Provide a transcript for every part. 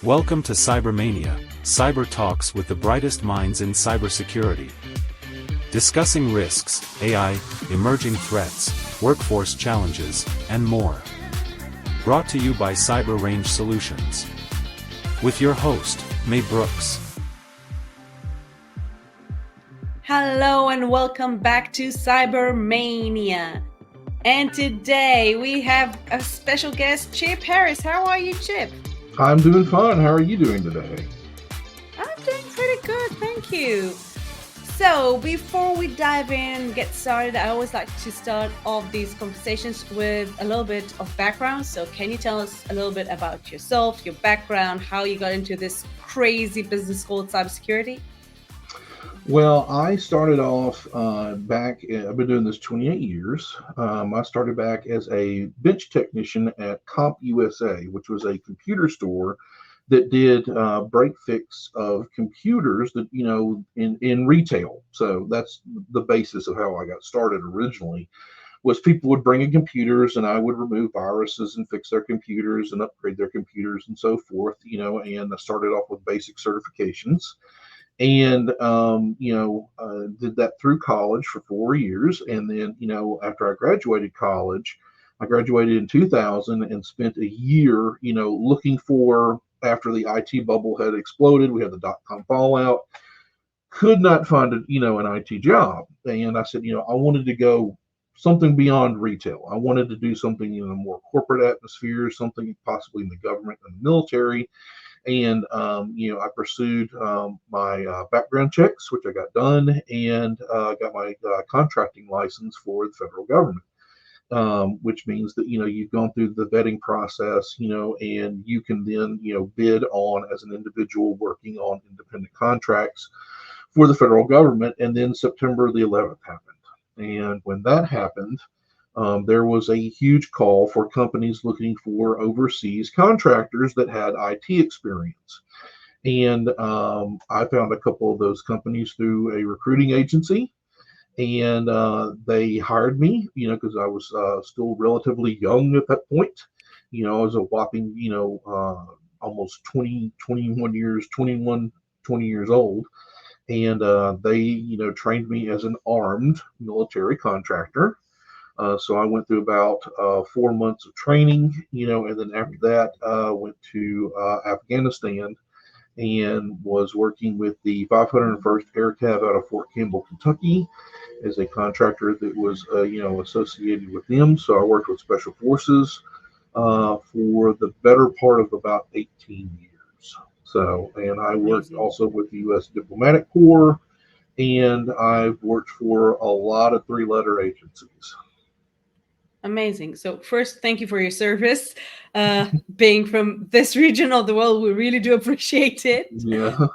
Welcome to Cybermania, Cyber Talks with the brightest minds in cybersecurity. Discussing risks, AI, emerging threats, workforce challenges, and more. Brought to you by Cyber Range Solutions. With your host, May Brooks. Hello and welcome back to Cybermania. And today we have a special guest, Chip Harris. How are you, Chip? I'm doing fine. How are you doing today? I'm doing pretty good, thank you. So before we dive in and get started, I always like to start off these conversations with a little bit of background. So can you tell us a little bit about yourself, your background, how you got into this crazy business called cybersecurity? Well, I started off I've been doing this 28 years. I started back as a bench technician at Comp USA, which was a computer store that did break fix of computers that, in retail. So that's the basis of how I got started originally, was people would bring in computers and I would remove viruses and fix their computers and upgrade their computers and so forth, and I started off with basic certifications. And did that through college for 4 years. And then, after I graduated college, I graduated in 2000 and spent a year, looking for, after the IT bubble had exploded, we had the dot-com fallout, could not find an IT job. And I said, I wanted to go something beyond retail. I wanted to do something in a more corporate atmosphere, something possibly in the government and the military. And, I pursued my background checks, which I got done, and got my contracting license for the federal government, which means that, you've gone through the vetting process, and you can then, bid on as an individual working on independent contracts for the federal government. And then September the 11th happened. And when that happened, there was a huge call for companies looking for overseas contractors that had IT experience. And I found a couple of those companies through a recruiting agency, and they hired me, because I was still relatively young at that point. I was a whopping, almost 20 years old. And they, trained me as an armed military contractor. So I went through about 4 months of training, and then after that, went to Afghanistan and was working with the 501st Air Cav out of Fort Campbell, Kentucky, as a contractor that was, associated with them. So I worked with Special Forces for the better part of about 18 years. So, and I worked also with the U.S. Diplomatic Corps, and I've worked for a lot of three-letter agencies. Amazing. So first, thank you for your service. Being from this region of the world, we really do appreciate it. Yeah.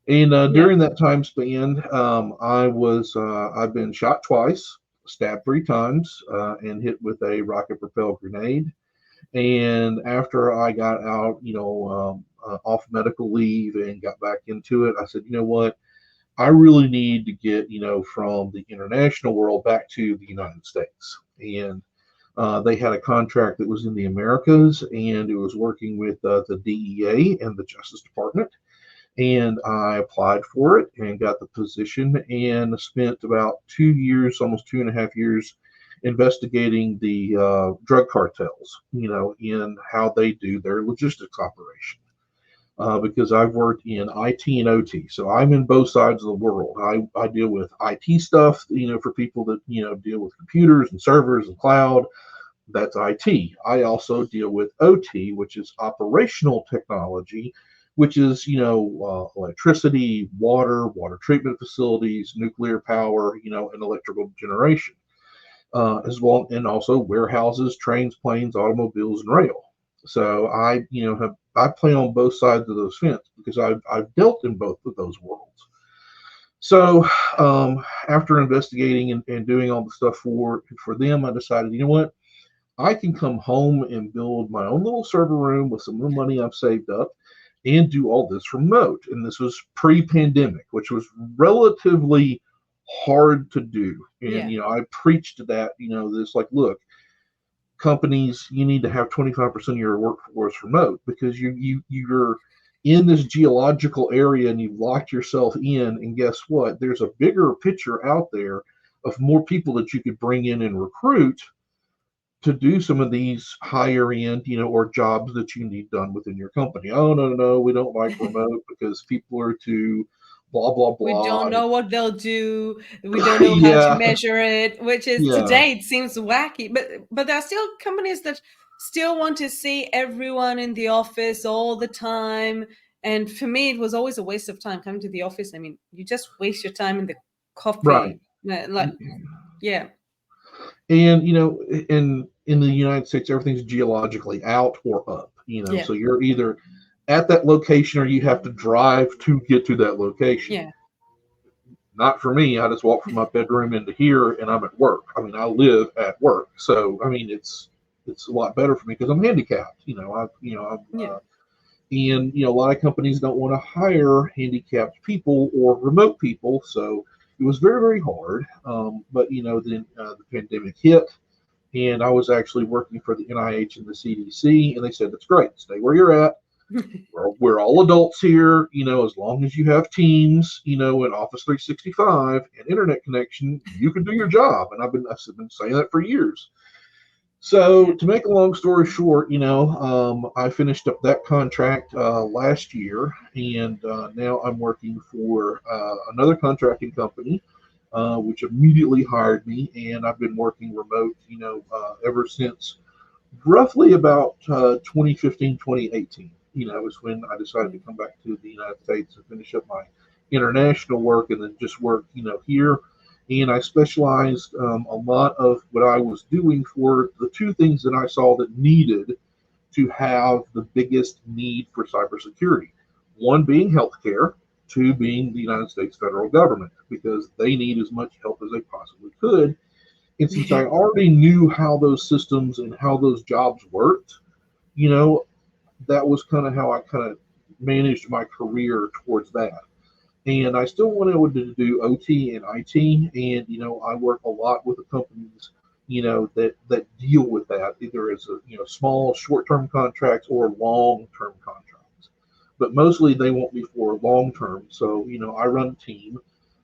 And during that time span, I've been shot twice, stabbed 3 times, and hit with a rocket propelled grenade. And after I got out, off medical leave and got back into it, I said, you know what? I really need to get, from the international world back to the United States. And they had a contract that was in the Americas, and it was working with the DEA and the Justice Department. And I applied for it and got the position and spent about 2 years, almost 2.5 years, investigating the drug cartels, in how they do their logistics operation. Because I've worked in IT and OT. So I'm in both sides of the world. I deal with IT stuff, for people that, deal with computers and servers and cloud. That's IT. I also deal with OT, which is operational technology, which is, electricity, water treatment facilities, nuclear power, and electrical generation, as well, and also warehouses, trains, planes, automobiles, and rail. So I play on both sides of those fence because I've dealt in both of those worlds. So after investigating and doing all the stuff for them, I decided, what, I can come home and build my own little server room with some of the money I've saved up and do all this remote. And this was pre-pandemic, which was relatively hard to do. And, I preached that, this like, look, companies, you need to have 25% of your workforce remote because you're in this geological area and you've locked yourself in. And guess what? There's a bigger picture out there of more people that you could bring in and recruit to do some of these higher end, or jobs that you need done within your company. Oh, no, we don't like remote because people are too blah, blah, We blah. don't know what they'll do. We don't know how to Yeah, measure it, which is yeah, today it seems wacky. But there are still companies that still want to see everyone in the office all the time. And for me, it was always a waste of time coming to the office. I mean, you just waste your time in the right. coffee. Like, yeah. And in the United States, everything's geologically out or up. Yeah. So you're either at that location or you have to drive to get to that location. Yeah. Not for me. I just walk from my bedroom into here and I'm at work. I mean, I live at work, so I mean it's a lot better for me because I'm handicapped. Yeah. And a lot of companies don't want to hire handicapped people or remote people, so it was very, very hard. But then the pandemic hit, and I was actually working for the NIH and the CDC, and they said that's great, stay where you're at. We're all adults here, as long as you have Teams, and Office 365 and internet connection, you can do your job. And I've been saying that for years. So to make a long story short, I finished up that contract last year, and now I'm working for another contracting company, which immediately hired me, and I've been working remote, ever since roughly about 2015, 2018. Was when I decided to come back to the United States and finish up my international work, and then just work, here. And I specialized a lot of what I was doing for the two things that I saw that needed to have the biggest need for cybersecurity. One being healthcare, two being the United States federal government, because they need as much help as they possibly could. And since I already knew how those systems and how those jobs worked, that was kind of how I kind of managed my career towards that. And I still wanted to do OT and IT, and I work a lot with the companies, that deal with that, either as a small short-term contracts or long-term contracts. But mostly they want me for long-term. So I run a team,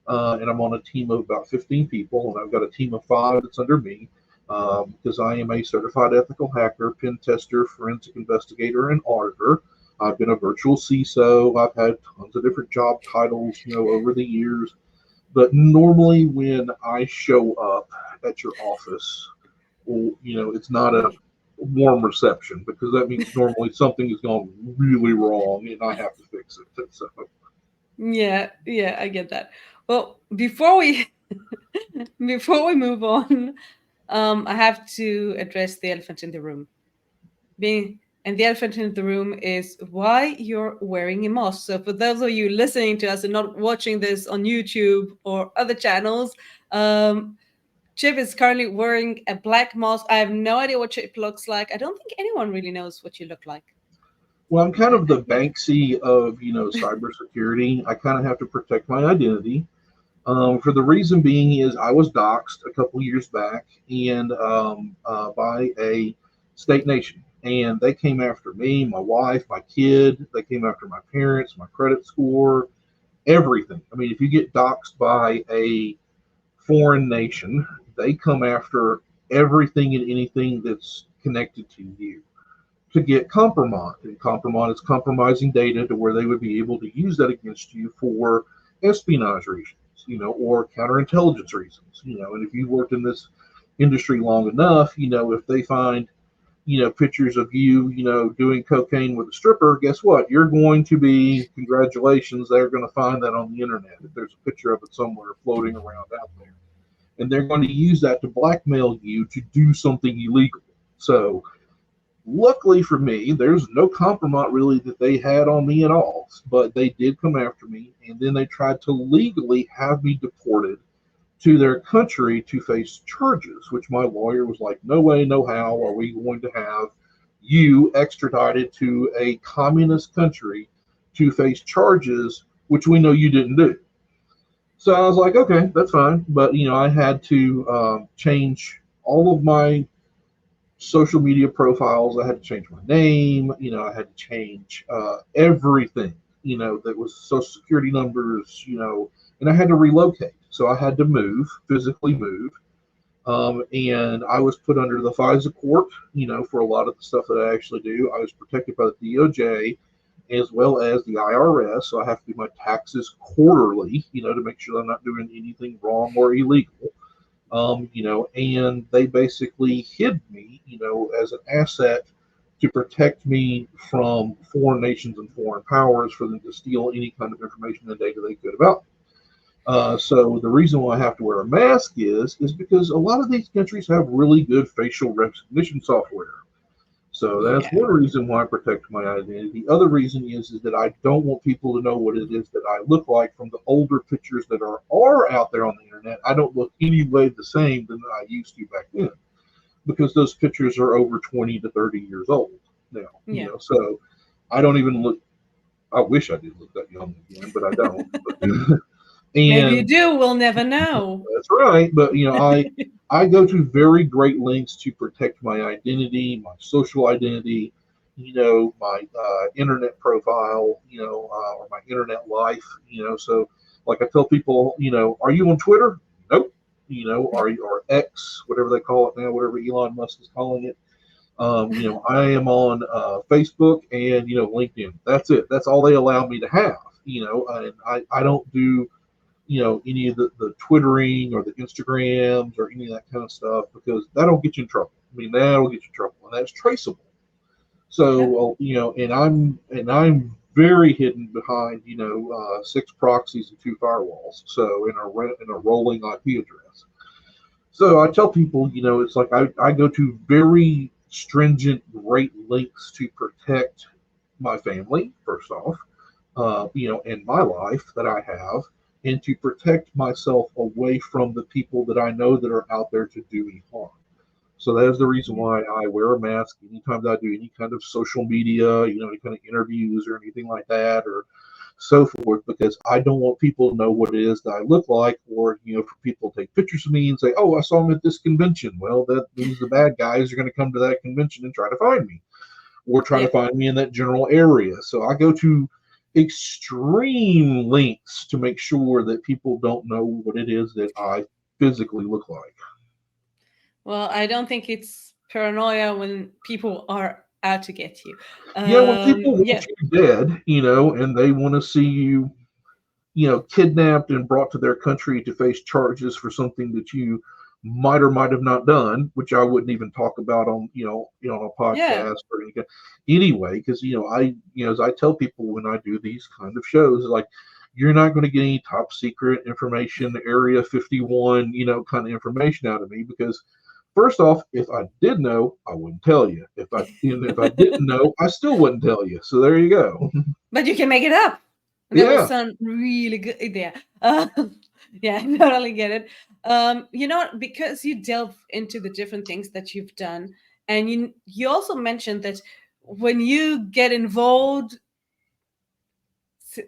and I'm on a team of about 15 people, and I've got a team of 5 that's under me, because I am a certified ethical hacker, pen tester, forensic investigator, and auditor. I've been a virtual CISO. I've had tons of different job titles, over the years. But normally when I show up at your office, it's not a warm reception, because that means normally something has gone really wrong and I have to fix it. So. Yeah, I get that. Well, before we move on, I have to address the elephant in the room. And the elephant in the room is why you're wearing a mask. So for those of you listening to us and not watching this on YouTube or other channels, Chip is currently wearing a black mask. I have no idea what Chip looks like. I don't think anyone really knows what you look like. Well, I'm kind of the Banksy of, cybersecurity. I kind of have to protect my identity. For the reason being is I was doxxed a couple years back and by a state nation. And they came after me, my wife, my kid. They came after my parents, my credit score, everything. I mean, if you get doxxed by a foreign nation, they come after everything and anything that's connected to you to get compromised. And compromise is compromising data to where they would be able to use that against you for espionage reasons, or counterintelligence reasons, and if you've worked in this industry long enough, if they find pictures of you, doing cocaine with a stripper, guess what? You're going to be, congratulations, they're going to find that on the internet if there's a picture of it somewhere floating around out there. And they're going to use that to blackmail you to do something illegal. So luckily for me, there's no compromise really that they had on me at all, but they did come after me, and then they tried to legally have me deported to their country to face charges, which my lawyer was like, no way, no how are we going to have you extradited to a communist country to face charges, which we know you didn't do. So I was like, okay, that's fine. But, I had to change all of my social media profiles. I had to change my name. I had to change everything. That was social security numbers. And I had to relocate. So I had to move, physically move. And I was put under the FISA court, for a lot of the stuff that I actually do. I was protected by the DOJ as well as the IRS. So I have to do my taxes quarterly, to make sure I'm not doing anything wrong or illegal. And they basically hid me, as an asset to protect me from foreign nations and foreign powers for them to steal any kind of information and data they could about me. So the reason why I have to wear a mask is because a lot of these countries have really good facial recognition software. So that's Yeah. one reason why I protect my identity. The other reason is that I don't want people to know what it is that I look like from the older pictures that are out there on the internet. I don't look any way the same than I used to back then, because those pictures are over 20 to 30 years old now. Yeah. So I don't even look. I wish I did look that young again, but I don't. Maybe you And do. We'll never know. that's right. But I go to very great lengths to protect my identity, my social identity, my internet profile, or my internet life, So, like I tell people, are you on Twitter? Nope. Are you, or X, whatever they call it now, whatever Elon Musk is calling it. I am on Facebook and LinkedIn. That's it. That's all they allow me to have. And I don't do any of the Twittering or the Instagrams or any of that kind of stuff, because that'll get you in trouble. I mean, that'll get you in trouble, and that's traceable. So, and I'm very hidden behind, 6 proxies and 2 firewalls. So in a rolling IP address. So I tell people, it's like I go to very stringent, great lengths to protect my family, first off, and my life that I have, and to protect myself away from the people that I know that are out there to do me harm. So that is the reason why I wear a mask anytime that I do any kind of social media, any kind of interviews or anything like that, or so forth, because I don't want people to know what it is that I look like, or, for people to take pictures of me and say, oh, I saw him at this convention. Well, that means the bad guys are going to come to that convention and try to find me, or try to find me in that general area. So I go to extreme lengths to make sure that people don't know what it is that I physically look like. Well, I don't think it's paranoia when people are out to get you. Yeah, when people want Yeah. you dead, and they want to see you, kidnapped and brought to their country to face charges for something that you might or might have not done, which I wouldn't even talk about on, on a podcast or anything. Anyway, because, as I tell people when I do these kind of shows, like, you're not going to get any top secret information, Area 51, kind of information out of me, because first off, if I did know, I wouldn't tell you. If I didn't know, I still wouldn't tell you. So there you go. But you can make it up. And that will sound really good. Yeah. Yeah, I totally get it. Because you delve into the different things that you've done, and you also mentioned that when you get involved,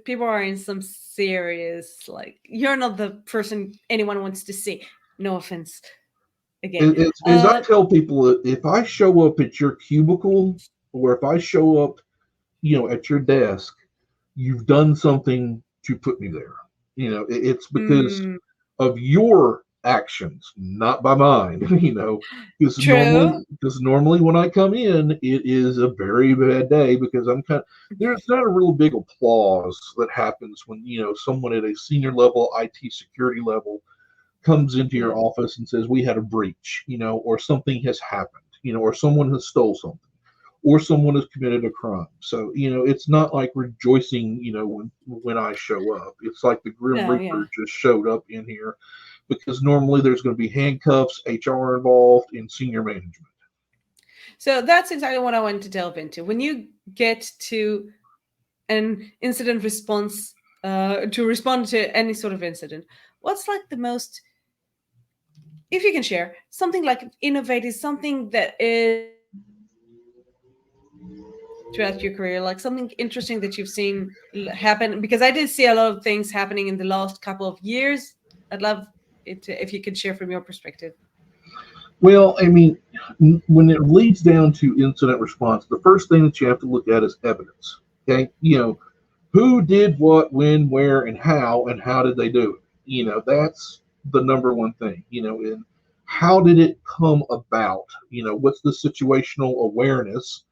people are in some serious, like, you're not the person anyone wants to see. No offense. Again. As I tell people, if I show up at your cubicle, or if I show up, at your desk, you've done something to put me there. It's because of your actions, not by mine. Because normally when I come in, it is a very bad day, because there's not a real big applause that happens when someone at a senior level IT security level comes into your office and says, we had a breach, or something has happened, or someone has stole something, or someone has committed a crime. So, it's not like rejoicing, when I show up. It's like the Grim Reaper just showed up in here, because normally there's going to be handcuffs, HR involved, and senior management. So that's exactly what I wanted to delve into. When you get to an incident response, to respond to any sort of incident, what's like the most, if you can share, something like innovative, something that is throughout your career, like something interesting that you've seen happen? Because I did see a lot of things happening in the last couple of years. I'd love it if you could share from your perspective. Well, I mean, When it leads down to incident response, the first thing that you have to look at is evidence. Okay, who did what, when, where, and how did they do it? That's the number one thing. And how did it come about? What's the situational awareness?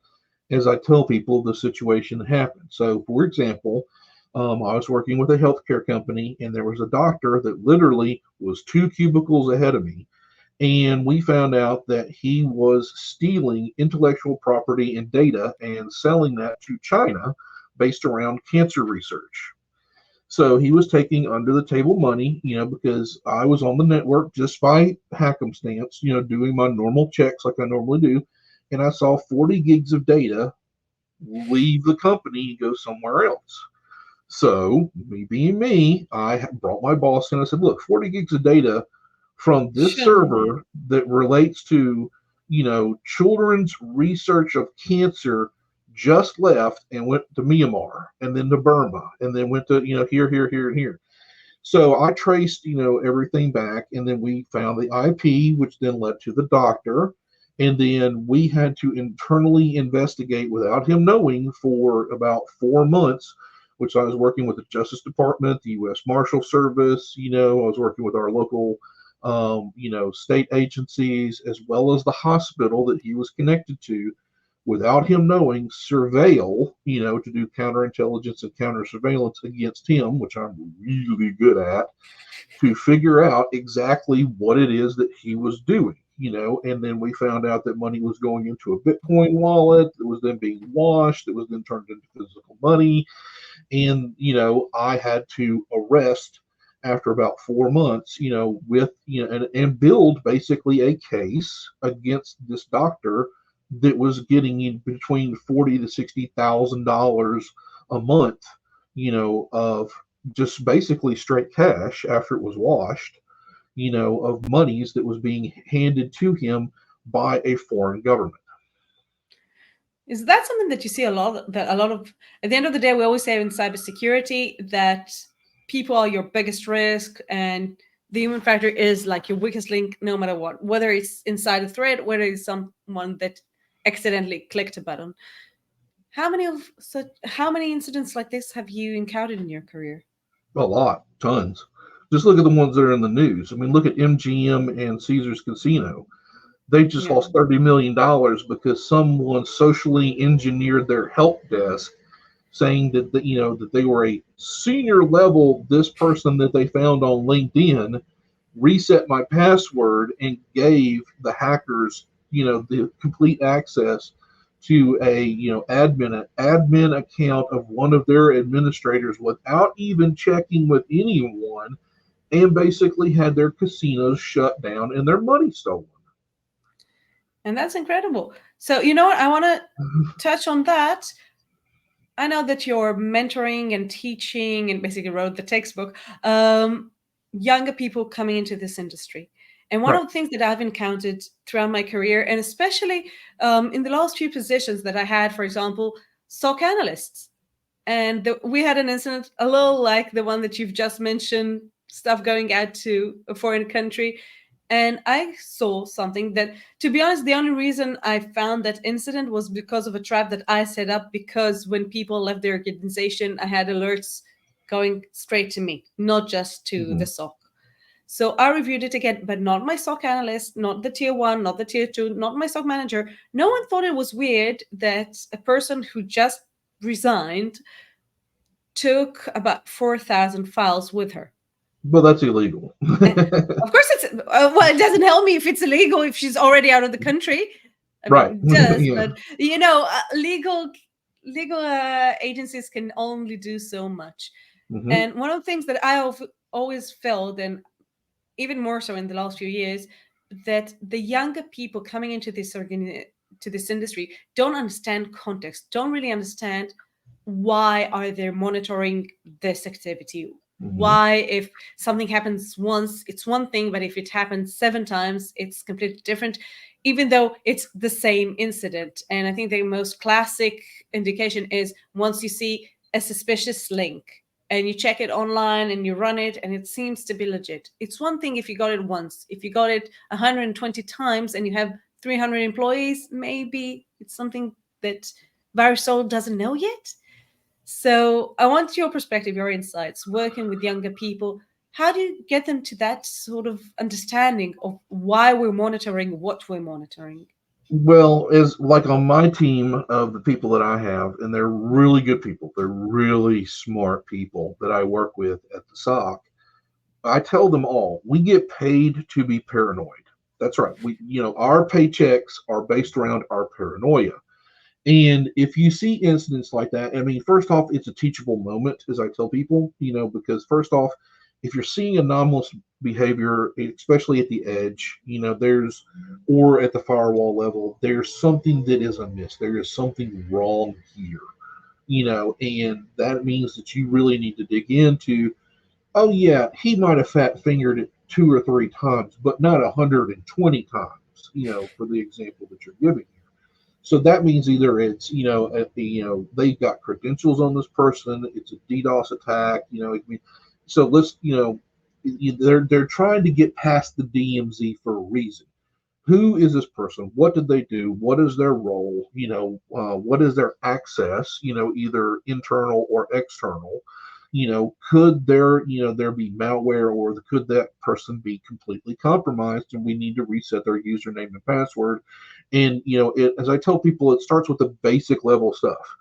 As I tell people, the situation that happened. So, for example, I was working with a healthcare company, and there was a doctor that literally was 2 cubicles ahead of me. And we found out that he was stealing intellectual property and data and selling that to China based around cancer research. So he was taking under the table money, because I was on the network just by happenstance, doing my normal checks like I normally do. And I saw 40 gigs of data leave the company and go somewhere else. So, me being me, I brought my boss in. I said, look, 40 gigs of data from this Sure. server that relates to, children's research of cancer just left and went to Myanmar and then to Burma and then went to, here, here, here, and here. So I traced, everything back, and then we found the IP, which then led to the doctor. And then we had to internally investigate without him knowing for about 4 months, which I was working with the Justice Department, the U.S. Marshal Service. I was working with our local, state agencies, as well as the hospital that he was connected to, without him knowing, surveil, to do counterintelligence and counter surveillance against him, which I'm really good at, to figure out exactly what it is that he was doing. And then we found out that money was going into a Bitcoin wallet that was then being washed, that was then turned into physical money. And, I had to arrest after about 4 months, with, and build basically a case against this doctor that was getting in between $40,000 to $60,000 a month, of just basically straight cash after it was washed, of monies that was being handed to him by a foreign government. Is that something that you see a lot? That a lot of, at the end of the day, we always say in cybersecurity that people are your biggest risk, and the human factor is like your weakest link, no matter what. Whether it's inside a thread, whether it's someone that accidentally clicked a button. How many incidents like this have you encountered in your career? A lot, tons. Just look at the ones that are in the news. I mean, look at MGM and Caesars Casino. They just Yeah. lost $30 million because someone socially engineered their help desk, saying that they were a senior level. This person that they found on LinkedIn reset my password and gave the hackers the complete access to a admin account of one of their administrators without even checking with anyone, and basically had their casinos shut down and their money stolen. And that's incredible. So, you know what? I want to touch on that. I know that you're mentoring and teaching and basically wrote the textbook, younger people coming into this industry. And one Right. of the things that I've encountered throughout my career, and especially in the last few positions that I had, for example, SOC analysts. And we had an incident a little like the one that you've just mentioned, stuff going out to a foreign country. And I saw something that, to be honest, the only reason I found that incident was because of a trap that I set up, because when people left their organization, I had alerts going straight to me, not just to Mm-hmm. the SOC. So I reviewed it again, but not my SOC analyst, not the tier one, not the tier two, not my SOC manager. No one thought it was weird that a person who just resigned took about 4,000 files with her. But that's illegal. Of course, it's well, it doesn't help me if it's illegal if she's already out of the country. I Right. mean, it does, Yeah. but legal agencies can only do so much. Mm-hmm. And one of the things that I always felt, and even more so in the last few years, that the younger people coming into to this industry don't understand context, don't really understand why are they monitoring this activity. Mm-hmm. Why, if something happens once, it's one thing, but if it happens 7 times, it's completely different, even though it's the same incident. And I think the most classic indication is once you see a suspicious link and you check it online and you run it and it seems to be legit. It's one thing if you got it once. If you got it 120 times and you have 300 employees, maybe it's something that Virusol doesn't know yet. So I want your perspective, your insights, working with younger people. How do you get them to that sort of understanding of why we're monitoring what we're monitoring? Well, as like on my team of the people that I have, and they're really good people, they're really smart people that I work with at the SOC. I tell them all, we get paid to be paranoid. That's right. Our paychecks are based around our paranoia. And if you see incidents like that, I mean, first off, it's a teachable moment, as I tell people, because first off, if you're seeing anomalous behavior, especially at the edge, or at the firewall level, there's something that is amiss. There is something wrong here, and that means that you really need to dig into, oh, yeah, he might have fat fingered it 2 or 3 times, but not 120 times, for the example that you're giving. So that means either it's they've got credentials on this person, it's a DDoS attack, so let's they're trying to get past the DMZ for a reason. Who is this person? What did they do? What is their role? What is their access? Either internal or external. Could there be malware, or could that person be completely compromised and we need to reset their username and password? And as I tell people, it starts with the basic level stuff,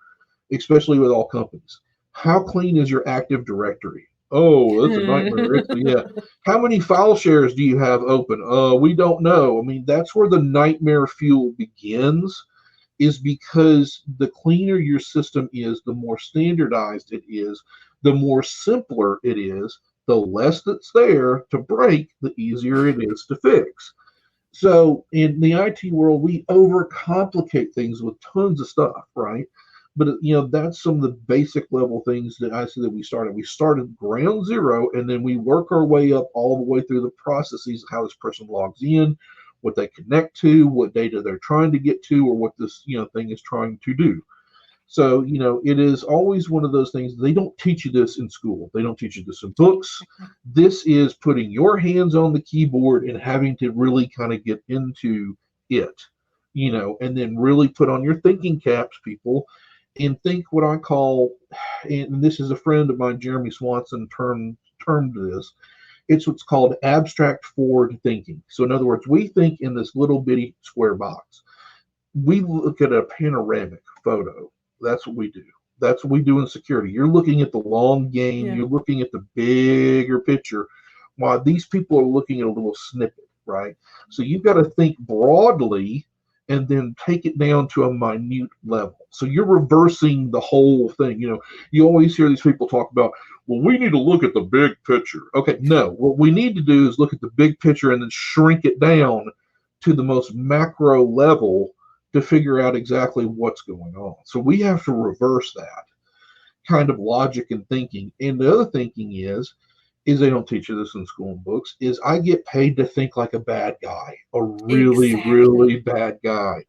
especially with all companies. How clean is your Active Directory? Oh, that's a nightmare. Yeah. How many file shares do you have open? We don't know. I mean, that's where the nightmare fuel begins, is because the cleaner your system is, the more standardized it is, the more simpler it is, the less that's there to break, the easier it is to fix. So in the IT world, we overcomplicate things with tons of stuff, right? But that's some of the basic level things that I see that we started. We started ground zero, and then we work our way up all the way through the processes of how this person logs in, what they connect to, what data they're trying to get to, or what this thing is trying to do. So, it is always one of those things. They don't teach you this in school. They don't teach you this in books. This is putting your hands on the keyboard and having to really kind of get into it, and then really put on your thinking caps, people, and think what I call, and this is a friend of mine, Jeremy Swanson, termed this. It's what's called abstract forward thinking. So in other words, we think in this little bitty square box. We look at a panoramic photo. That's what we do. That's what we do in security. You're looking at the long game. Yeah. You're looking at the bigger picture, while these people are looking at a little snippet, right? So you've got to think broadly and then take it down to a minute level. So you're reversing the whole thing. You always hear these people talk about, well, we need to look at the big picture. Okay, no. What we need to do is look at the big picture and then shrink it down to the most macro level to figure out exactly what's going on. So we have to reverse that kind of logic and thinking. And the other thinking is they don't teach you this in school and books, is I get paid to think like a bad guy, a really, really bad guy.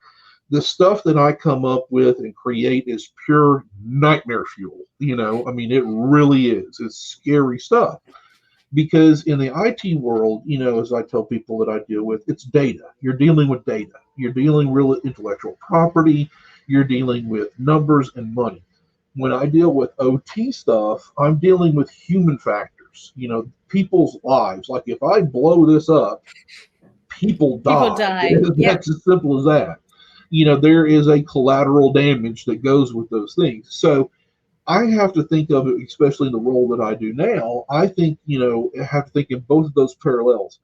The stuff that I come up with and create is pure nightmare fuel. I mean, it really is. It's scary stuff. Because in the IT world, as I tell people that I deal with, it's data. You're dealing with data. You're dealing with intellectual property. You're dealing with numbers and money. When I deal with OT stuff, I'm dealing with human factors, people's lives. Like if I blow this up, people die. That's as simple as that. There is a collateral damage that goes with those things. So I have to think of it, especially in the role that I do now. I think, I have to think in both of those parallels.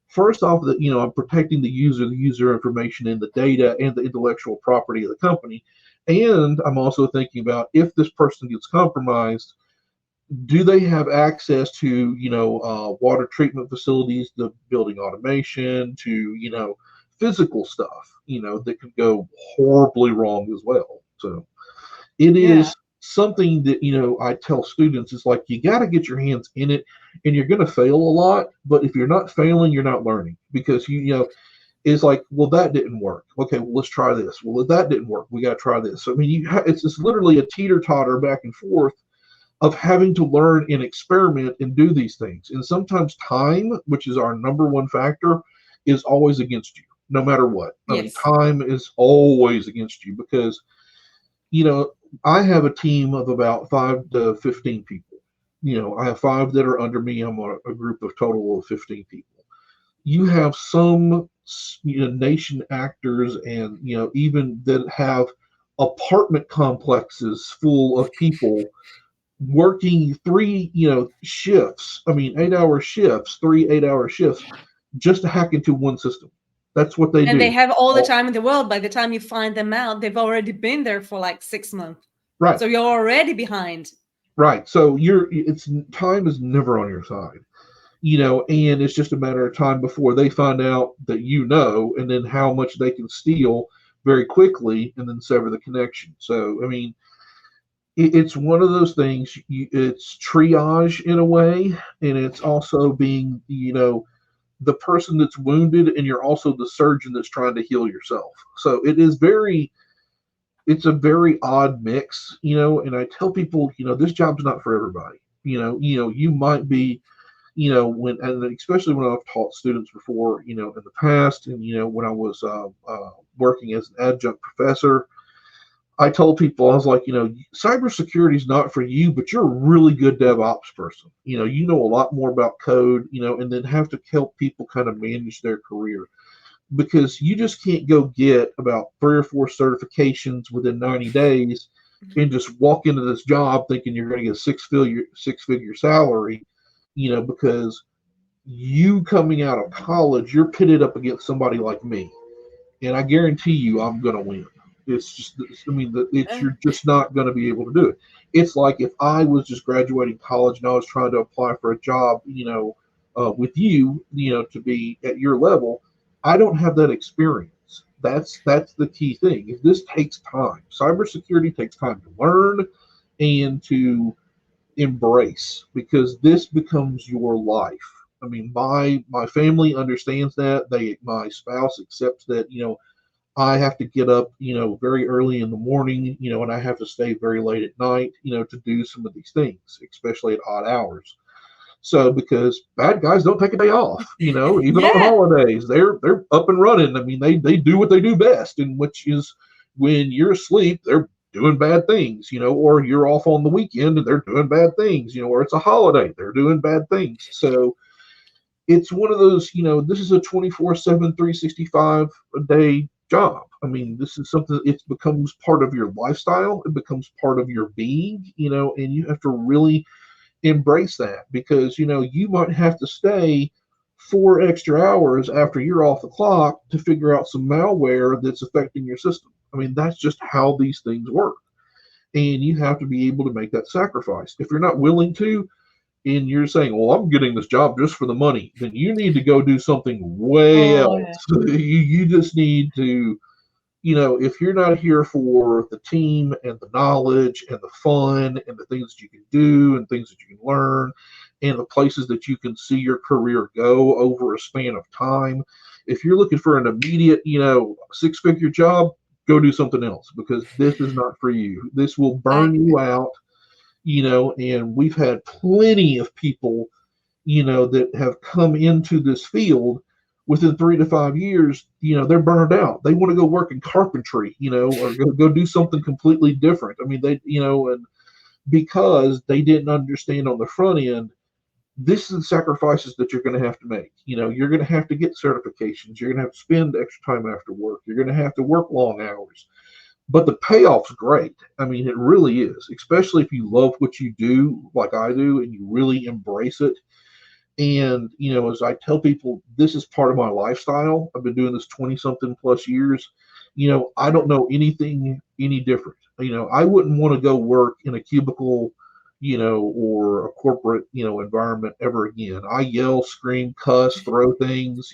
First off, that I'm protecting the user information and the data and the intellectual property of the company. And I'm also thinking about, if this person gets compromised, do they have access to, water treatment facilities, the building automation, to, physical stuff, that could go horribly wrong as well. So it is something that, I tell students, is like, you got to get your hands in it, and you're going to fail a lot. But if you're not failing, you're not learning, because it's like, well, that didn't work. Okay, well, let's try this. Well, if that didn't work, we got to try this. So, I mean, it's literally a teeter-totter back and forth of having to learn and experiment and do these things. And sometimes time, which is our number one factor, is always against you. no matter what. I mean, Yes. time is always against you because, I have a team of about 5 to 15 people. I have 5 that are under me. I'm a group of total of 15 people. You have some, nation actors and, even that have apartment complexes full of people working 3, shifts. I mean, 8-hour shifts, 3 8-hour shifts, just to hack into one system. That's what they And they do. have all the Oh, time in the world. By the time you find them out, they've already been there for like 6 months. right, So you're already behind. right. So it's time is never on your side, and it's just a matter of time before they find out that and then how much they can steal very quickly, and then sever the connection. So, I mean, it's one of those things. It's triage in a way, and it's also being, the person that's wounded, and you're also the surgeon that's trying to heal yourself. So it's a very odd mix, and I tell people, this job's not for everybody. You might be, and especially when I've taught students before, in the past, and when I was working as an adjunct professor, I told people, I was like, cybersecurity is not for you, but you're a really good DevOps person. You know a lot more about code, and then have to help people kind of manage their career, because you just can't go get about 3 or 4 certifications within 90 days and just walk into this job thinking you're going to get a six figure salary, because you coming out of college, you're pitted up against somebody like me, and I guarantee you, I'm going to win. It's just, I mean, Uh, you're just not going to be able to do it. It's like if I was just graduating college and I was trying to apply for a job, with you, to be at your level. I don't have that experience. That's the key thing. Is this takes time. Cybersecurity takes time to learn and to embrace, because this becomes your life. I mean, my family understands that. My spouse accepts that, I have to get up, very early in the morning, and I have to stay very late at night, to do some of these things, especially at odd hours. So, because bad guys don't take a day off, even on yeah. holidays, they're up and running. I mean, they do what they do best, and which is when you're asleep, they're doing bad things, or you're off on the weekend and they're doing bad things, or it's a holiday, they're doing bad things. So it's one of those, this is a 24/7, 365 a day job. I mean, this is something, it becomes part of your lifestyle, it becomes part of your being, and you have to really embrace that, because you might have to stay 4 extra hours after you're off the clock to figure out some malware that's affecting your system. I mean, that's just how these things work, and you have to be able to make that sacrifice. If you're not willing to, and you're saying, well, I'm getting this job just for the money, then you need to go do something way Oh, else. yeah. You just need to, if you're not here for the team and the knowledge and the fun and the things that you can do and things that you can learn and the places that you can see your career go over a span of time, if you're looking for an immediate, 6-figure job, go do something else, because this is not for you. This will I burn you out, and we've had plenty of people, that have come into this field within 3 to 5 years, they're burned out. They want to go work in carpentry, or go do something completely different. I mean, and because they didn't understand on the front end, this is the sacrifices that you're going to have to make. You're going to have to get certifications. You're going to have to spend extra time after work. You're going to have to work long hours. But the payoff's great. I mean, it really is, especially if you love what you do, like I do, and you really embrace it. And, as I tell people, this is part of my lifestyle. I've been doing this 20 something plus years. I don't know anything any different. I wouldn't want to go work in a cubicle, or a corporate, environment ever again. I yell, scream, cuss, throw things,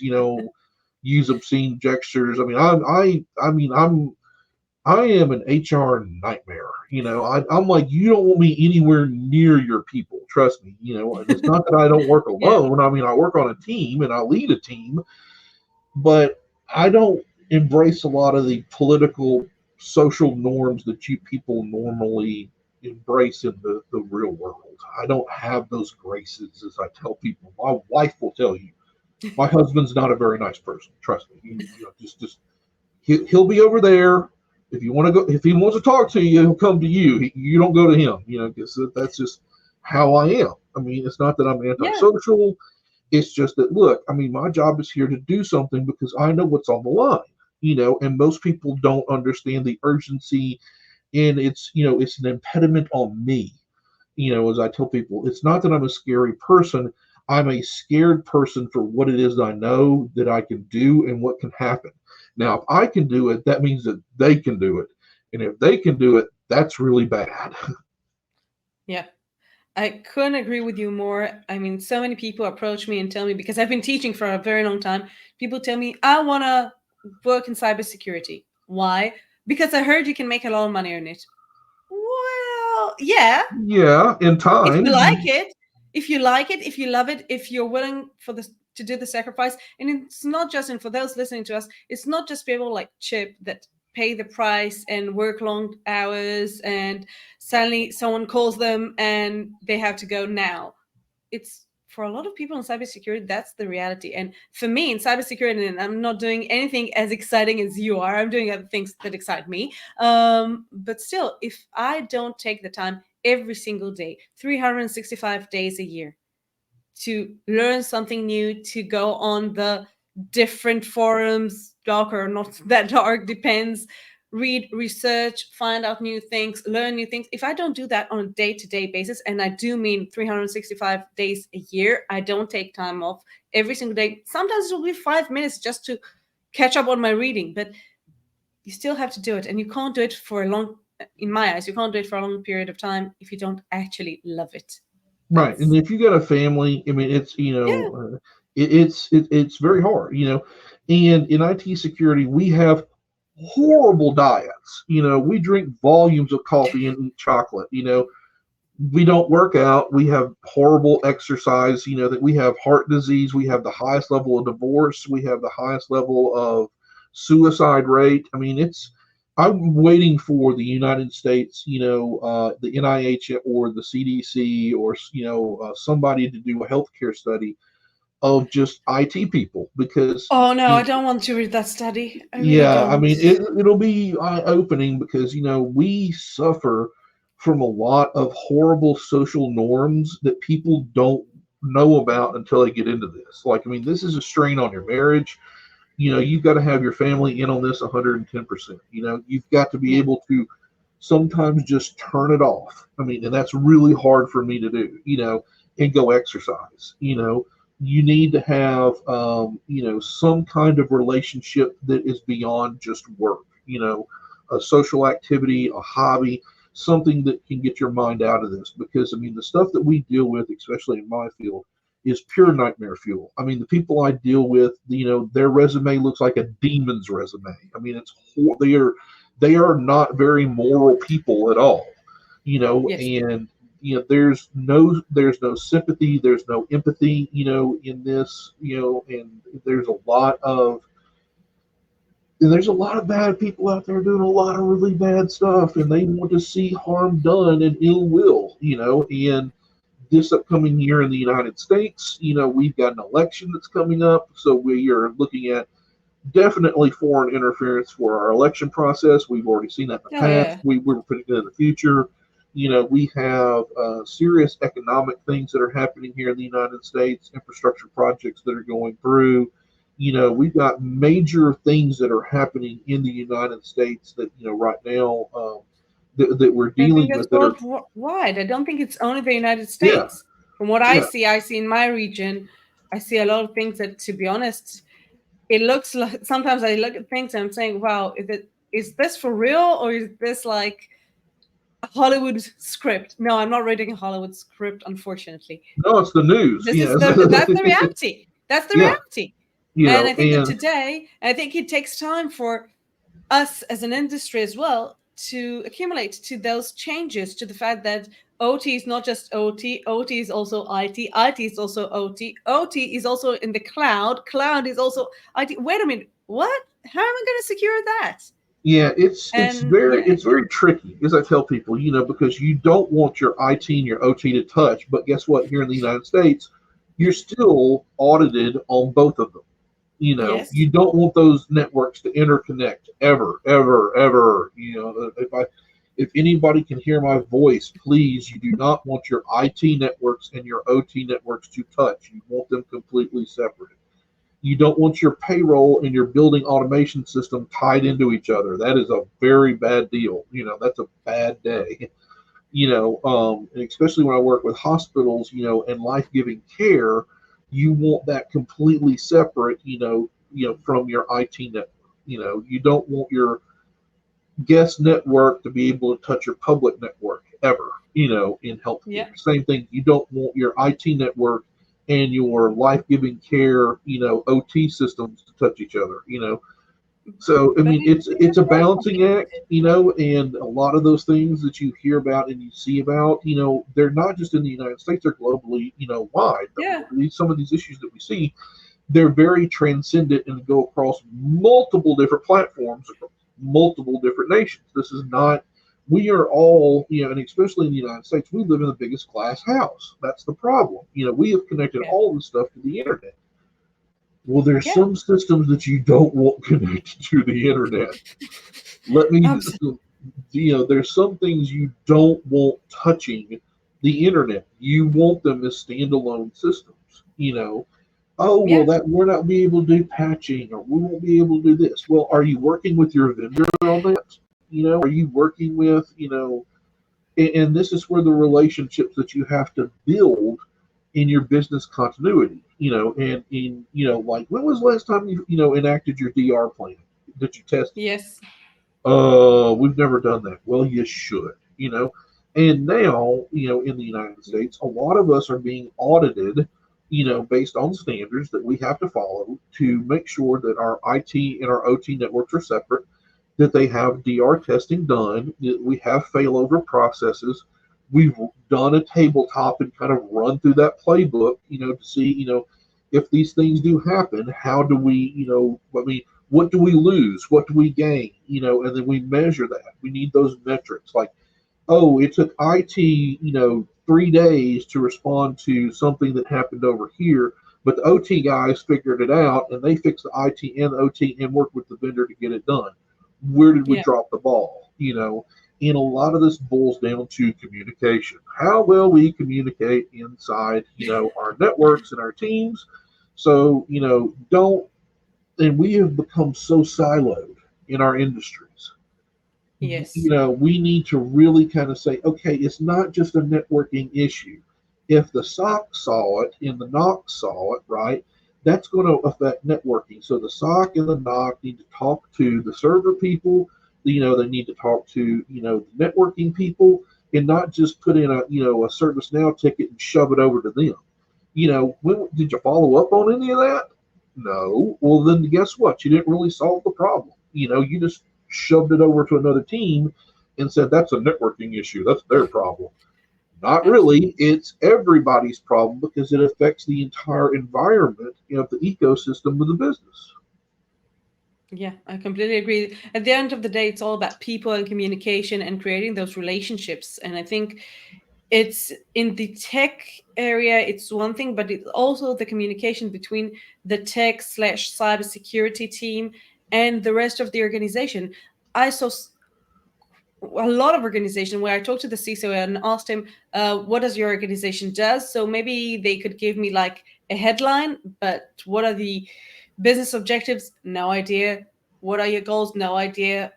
use obscene gestures. I mean, I am an HR nightmare. I'm like, you don't want me anywhere near your people. Trust me. And it's not that I don't work yeah. alone. I mean, I work on a team and I lead a team, but I don't embrace a lot of the political, social norms that you people normally embrace in the real world. I don't have those graces, as I tell people. My wife will tell you. My husband's not a very nice person. Trust me. Just he'll be over there. If you want to go, if he wants to talk to you, he'll come to you. You don't go to him. Because that's just how I am. I mean, it's not that I'm Yeah. antisocial. It's just that, look, I mean, my job is here to do something because I know what's on the line. And most people don't understand the urgency, and it's an impediment on me. As I tell people, it's not that I'm a scary person. I'm a scared person for what it is I know that I can do and what can happen. Now, if I can do it, that means that they can do it. And if they can do it, that's really bad. Yeah. I couldn't agree with you more. I mean, so many people approach me and tell me, because I've been teaching for a very long time, people tell me, I want to work in cybersecurity. Why? Because I heard you can make a lot of money on it. Well, yeah, Yeah, in if you time. like it, if you like it, if you love it, if you're willing for this to do the sacrifice. And it's not just, and for those listening to us, it's not just people like Chip that pay the price and work long hours and suddenly someone calls them and they have to go now. It's for a lot of people in cybersecurity, that's the reality. And for me in cybersecurity, and I'm not doing anything as exciting as you are, I'm doing other things that excite me. But still, if I don't take the time every single day, 365 days a year, to learn something new, to go on the different forums, dark or not that dark, depends, read, research, find out new things, learn new things. If I don't do that on a day-to-day basis, and I do mean 365 days a year, I don't take time off every single day. Sometimes it will be 5 minutes just to catch up on my reading, but you still have to do it. And you can't do it for a long, in my eyes, you can't do it for a long period of time if you don't actually love it. Right, and if you got a family, I mean, it's Yeah. it's very hard, And in IT security, we have horrible diets. We drink volumes of coffee and eat chocolate. We don't work out. We have horrible exercise. That we have heart disease. We have the highest level of divorce. We have the highest level of suicide rate. I mean, I'm waiting for the United States, the NIH or the CDC or somebody to do a healthcare study of just IT people because Oh no, I don't want to read that study. I really yeah, I don't. mean it'll be eye-opening because we suffer from a lot of horrible social norms that people don't know about until they get into this. Like, I mean, this is a strain on your marriage. You've got to have your family in on this 110%. You've got to be Yeah. able to sometimes just turn it off. I mean, and that's really hard for me to do, and go exercise. You need to have, some kind of relationship that is beyond just work, a social activity, a hobby, something that can get your mind out of this. Because, I mean, the stuff that we deal with, especially in my field, is pure nightmare fuel. I mean, the people I deal with, their resume looks like a demon's resume. I mean, they are not very moral people at all, Yes. and there's no sympathy, there's no empathy, in this, and there's a lot of bad people out there doing a lot of really bad stuff, and they want to see harm done and ill will, and this upcoming year in the United States, we've got an election that's coming up. So we are looking at definitely foreign interference for our election process. We've already seen that in the Oh past. yeah. We're putting it in the future. We have serious economic things that are happening here in the United States, infrastructure projects that are going through. We've got major things that are happening in the United States that, right now, that we're I think dealing that's with that are, worldwide. I don't think it's only the United yeah, States. From what yeah. I see in my region, I see a lot of things that, to be honest, it looks like sometimes I look at things and I'm saying, wow, is this for real, or is this like a Hollywood script? No, I'm not reading a Hollywood script, unfortunately. No, it's the news. This is Yes. that's the reality. That's the Yeah. reality. And I think that And today, I think it takes time for us as an industry as well to accumulate to those changes, to the fact that OT is not just OT, OT is also IT, IT is also OT, OT is also in the cloud, cloud is also IT. Wait a minute, what? How am I going to secure that? yeah, it's And very yeah, it's very tricky, as I tell people, because you don't want your IT and your OT to touch. But guess what? Here in the United States, you're still audited on both of them. Yes. You don't want those networks to interconnect ever, ever, ever. If anybody can hear my voice, please, you do not want your IT networks and your OT networks to touch. You want them completely separate. You don't want your payroll and your building automation system tied into each other. That is a very bad deal. That's a bad day. And especially when I work with hospitals, and life-giving care, you want that completely separate, from your IT network. You don't want your guest network to be able to touch your public network ever, in Yeah. healthcare. Same thing, you don't want your IT network and your life-giving care, OT systems to touch each other. So I But mean, it's a balancing act, and a lot of those things that you hear about and you see about, they're not just in the United States; they're globally, wide. yeah. Some of these issues that we see, they're very transcendent and go across multiple different platforms, multiple different nations. This is not. We are all, and especially in the United States, we live in the biggest glass house. That's the problem. We have connected Yeah. all this stuff to the internet. Well, there's Yeah. some systems that you don't want connected to the internet. Let me, Absolutely. there's some things you don't want touching the internet. You want them as standalone systems. Oh, well, Yeah. that we're not be able to do patching, or we won't be able to do this. Well, are you working with your vendor on that? Are you working with, and this is where the relationships that you have to build in your business continuity, and like when was the last time you enacted your DR plan? Did you test it? Yes. We've never done that. Well, you should, And now, in the United States, a lot of us are being audited, based on standards that we have to follow to make sure that our IT and our OT networks are separate, that they have DR testing done, that we have failover processes. We've done a tabletop and kind of run through that playbook, to see, if these things do happen, how do we, I mean, what do we lose? What do we gain? And then we measure that. We need those metrics like, oh, it took IT, 3 days to respond to something that happened over here, but the OT guys figured it out and they fixed the IT and the OT and worked with the vendor to get it done. Where did we Yeah. drop the ball? And a lot of this boils down to communication. How well we communicate inside, our networks and our teams. So, don't, and we have become so siloed in our industries. Yes. We need to really kind of say, okay, it's not just a networking issue. If the SOC saw it and the NOC saw it, right, that's going to affect networking. So the SOC and the NOC need to talk to the server people. They need to talk to, the networking people, and not just put in a ServiceNow ticket and shove it over to them. Did you follow up on any of that? No. Well, then guess what? You didn't really solve the problem. You just shoved it over to another team and said that's a networking issue. That's their problem. Not really. Absolutely. It's everybody's problem because it affects the entire environment of the ecosystem of the business. Yeah, I completely agree. At the end of the day, it's all about people and communication and creating those relationships. And I think it's in the tech area, it's one thing, but it's also the communication between the tech slash cybersecurity team and the rest of the organization. I saw a lot of organization where I talked to the CISO and asked him, what does your organization does? So maybe they could give me like a headline, but what are the business objectives? No idea. What are your goals? No idea.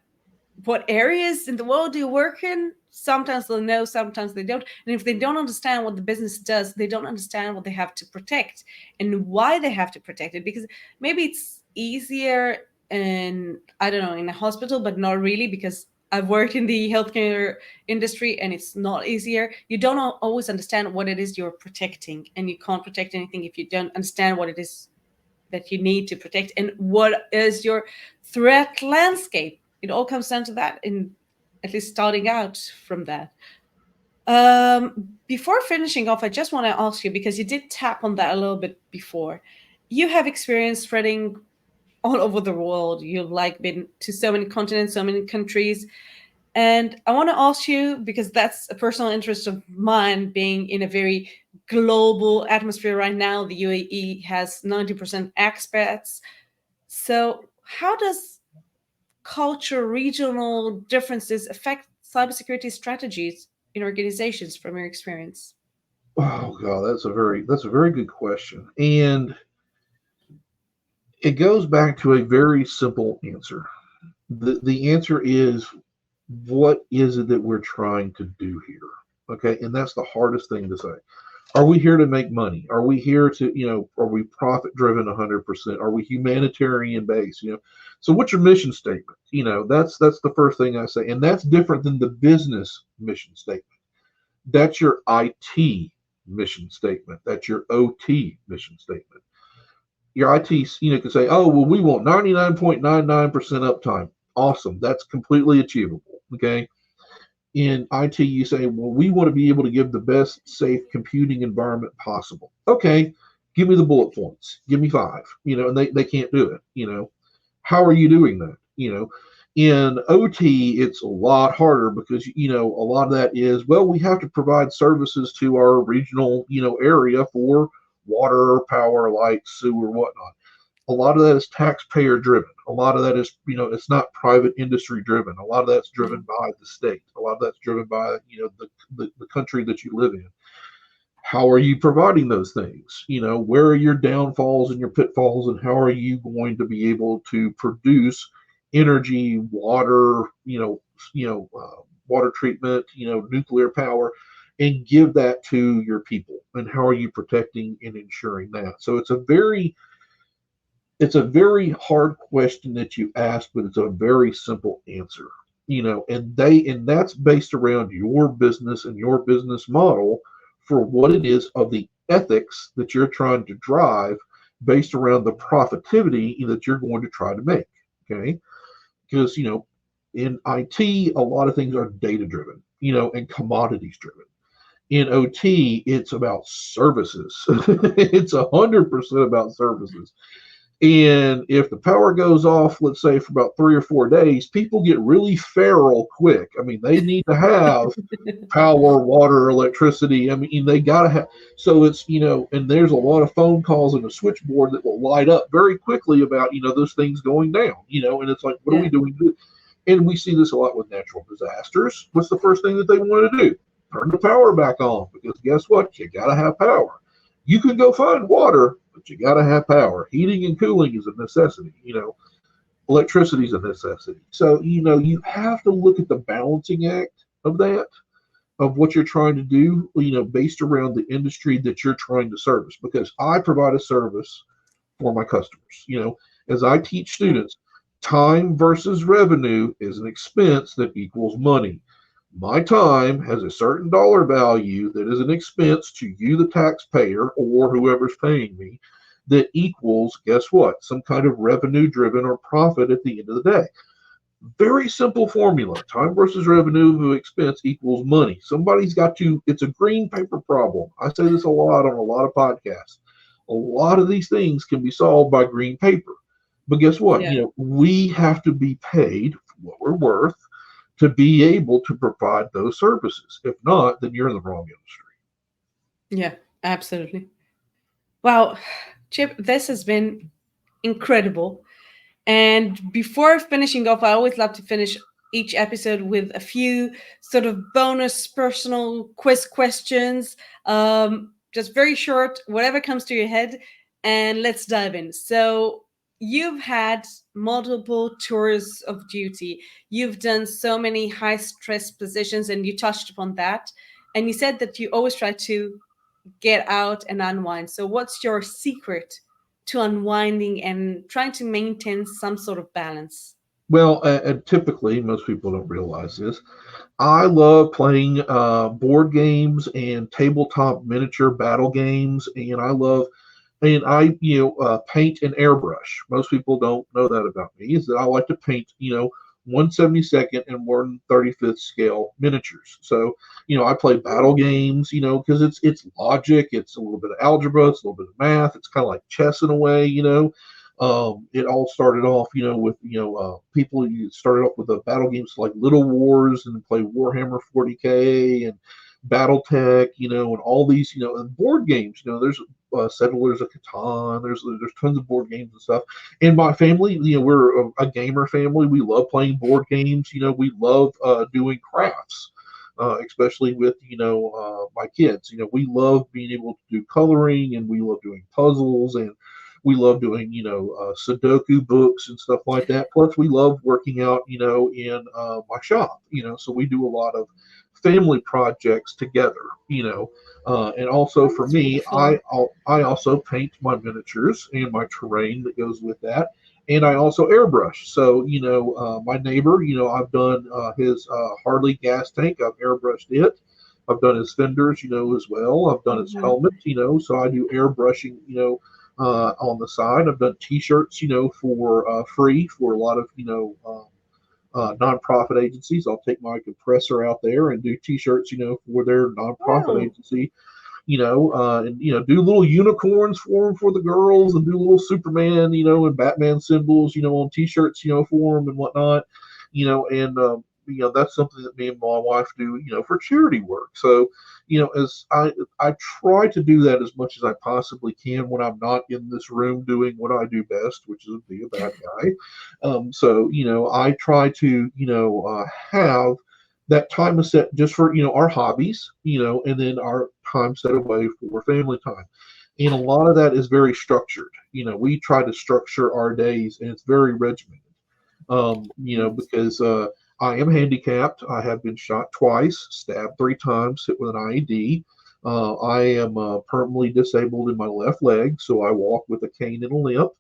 What areas in the world do you work in? Sometimes they'll know, sometimes they don't. And if they don't understand what the business does, they don't understand what they have to protect and why they have to protect it. Because maybe it's easier in, I don't know, in a hospital, but not really, because I've worked in the healthcare industry and it's not easier. You don't always understand what it is you're protecting, and you can't protect anything if you don't understand what it is that you need to protect and what is your threat landscape. It all comes down to that, in at least starting out from that. Before finishing off, I just want to ask you, because you did tap on that a little bit before. You have experience spreading all over the world. You've like been to so many continents, so many countries. And I want to ask you, because that's a personal interest of mine, being in a very global atmosphere right now. The UAE has 90% expats. So, how does culture, regional differences affect cybersecurity strategies in organizations from your experience? Oh God, that's a very good question, and it goes back to a very simple answer. The answer is, what is it that we're trying to do here? Okay, and that's the hardest thing to say. Are we here to make money? Are we here to, are we profit driven 100%? Are we humanitarian based? So what's your mission statement? That's the first thing I say, and that's different than the business mission statement. That's your IT mission statement. That's your OT mission statement. Your IT, can say, oh, well, we want 99.99% uptime. Awesome. That's completely achievable. Okay. In IT, you say, well, we want to be able to give the best safe computing environment possible. Okay, give me the bullet points. Give me five. And they can't do it. How are you doing that? In OT, it's a lot harder because, a lot of that is, well, we have to provide services to our regional, area for water, power, light, sewer, whatnot. A lot of that is taxpayer driven. A lot of that is, it's not private industry driven. A lot of that's driven by the state. A lot of that's driven by, the country that you live in. How are you providing those things? Where are your downfalls and your pitfalls, and how are you going to be able to produce energy, water, water treatment, nuclear power, and give that to your people? And how are you protecting and ensuring that? So it's a very hard question that you ask, but it's a very simple answer. And that's based around your business and your business model for what it is of the ethics that you're trying to drive based around the profitivity that you're going to try to make. Okay. Because, in IT, a lot of things are data driven, and commodities driven. In OT, it's about services. It's 100% about services. And if the power goes off, let's say for about 3 or 4 days, people get really feral quick. I mean, they need to have power, water, electricity. I mean, they got to have. So it's, and there's a lot of phone calls and a switchboard that will light up very quickly about, those things going down, and it's like, what are we doing? And we see this a lot with natural disasters. What's the first thing that they want to do? Turn the power back on, because guess what? You got to have power. You can go find water, but you got to have power. Heating and cooling is a necessity. Electricity is a necessity. So, you have to look at the balancing act of that, of what you're trying to do, based around the industry that you're trying to service. Because I provide a service for my customers. As I teach students, time versus revenue is an expense that equals money. My time has a certain dollar value that is an expense to you, the taxpayer, or whoever's paying me, that equals, guess what? Some kind of revenue driven or profit at the end of the day. Very simple formula. Time versus revenue expense equals money. Somebody's got to, it's a green paper problem. I say this a lot on a lot of podcasts. A lot of these things can be solved by green paper. But guess what? Yeah. We have to be paid for what we're worth to be able to provide those services. If not, then you're in the wrong industry. Yeah, absolutely. Wow, Chip, this has been incredible. And before finishing off, I always love to finish each episode with a few sort of bonus personal quiz questions. Just very short, whatever comes to your head, and let's dive in. So, you've had multiple tours of duty. You've done so many high stress positions, and you touched upon that. And you said that you always try to get out and unwind. So, what's your secret to unwinding and trying to maintain some sort of balance? Well, typically, most people don't realize this. I love playing board games and tabletop miniature battle games, and I paint and airbrush. Most people don't know that about me, is that I like to paint, 1/72nd and 1/35th scale miniatures. So, I play battle games, because it's logic, it's a little bit of algebra, it's a little bit of math, it's kind of like chess in a way. It all started off, with people. You started off with the battle games like Little Wars, and play Warhammer 40K, and BattleTech, and all these, and board games. There's Settlers of Catan. There's tons of board games and stuff. In my family, we're a gamer family. We love playing board games. We love doing crafts. Especially with my kids, we love being able to do coloring, and we love doing puzzles, and we love doing Sudoku books and stuff like that. Plus, we love working out, in my shop. So we do a lot of family projects together. And also Oh, for that's me, wonderful. I also paint my miniatures and my terrain that goes with that, and I also airbrush. So my neighbor, I've done his Harley gas tank. I've airbrushed it. I've done his fenders, as well. I've done his Mhm. helmet, so I do airbrushing, on the side. I've done T-shirts, for free for a lot of, nonprofit agencies. I'll take my compressor out there and do T-shirts, for their nonprofit Wow. agency, and do little unicorns for them for the girls, and do little Superman, and Batman symbols, on T-shirts, for them and whatnot, and that's something that me and my wife do, for charity work. So, as I try to do that as much as I possibly can when I'm not in this room doing what I do best, which is be a bad guy. So, I try to, have that time is set just for our hobbies, and then our time set away for family time. And a lot of that is very structured. We try to structure our days, and it's very regimented. Because I am handicapped. I have been shot twice, stabbed 3 times, hit with an IED. I am permanently disabled in my left leg, so I walk with a cane and a limp.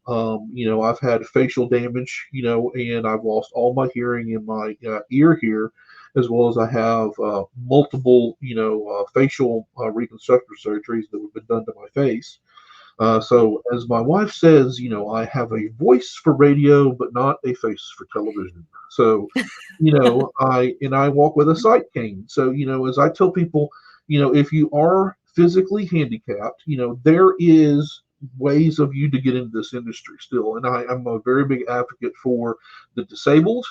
I've had facial damage, and I've lost all my hearing in my ear here, as well as I have multiple, facial reconstructive surgeries that have been done to my face. So, as my wife says, I have a voice for radio, but not a face for television. So, I walk with a sight cane. So, as I tell people, if you are physically handicapped, there is ways of you to get into this industry still. And I'm a very big advocate for the disabled,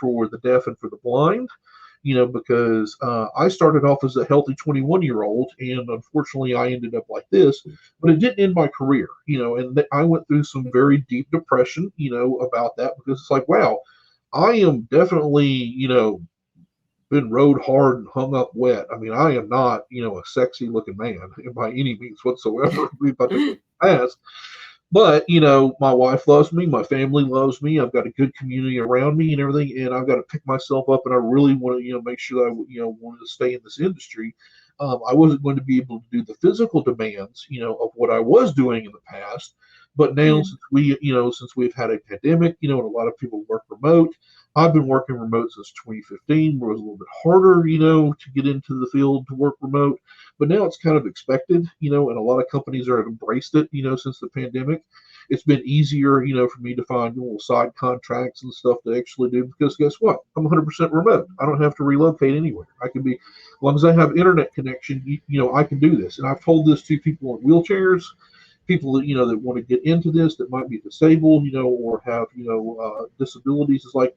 for the deaf and for the blind, because I started off as a healthy 21-year-old, and unfortunately I ended up like this, but it didn't end my career, and I went through some very deep depression, about that, because it's like, wow, I am definitely, been rode hard and hung up wet. I mean, I am not, a sexy looking man by any means whatsoever. If I take a past, but my wife loves me, my family loves me. I've got a good community around me and everything, and I've got to pick myself up. And I really want to, make sure that I, wanted to stay in this industry. I wasn't going to be able to do the physical demands, of what I was doing in the past. But now, Yeah. since we've had a pandemic, and a lot of people work remote, I've been working remote since 2015, where it was a little bit harder, to get into the field to work remote. But now it's kind of expected, and a lot of companies are have embraced it, since the pandemic. It's been easier, for me to find little side contracts and stuff to actually do, because guess what? I'm 100% remote. I don't have to relocate anywhere. I can be, as long as I have internet connection, I can do this. And I've told this to people in wheelchairs, people that that want to get into this, that might be disabled, or have disabilities. It's like,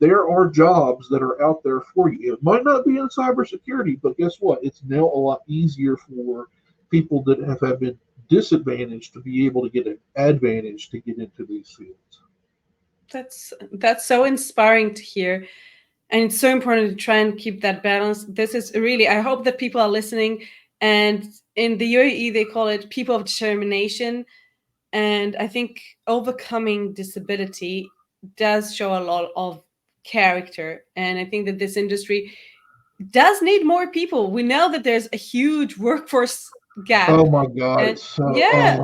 there are jobs that are out there for you. It might not be in cybersecurity, but guess what? It's now a lot easier for people that have been disadvantaged to be able to get an advantage to get into these fields. That's so inspiring to hear. And it's so important to try and keep that balance. This is really, I hope that people are listening. And in the UAE, they call it people of determination. And I think overcoming disability does show a lot of character. And I think that this industry does need more people. We know that there's a huge workforce gap. Oh my God, And it's so yeah,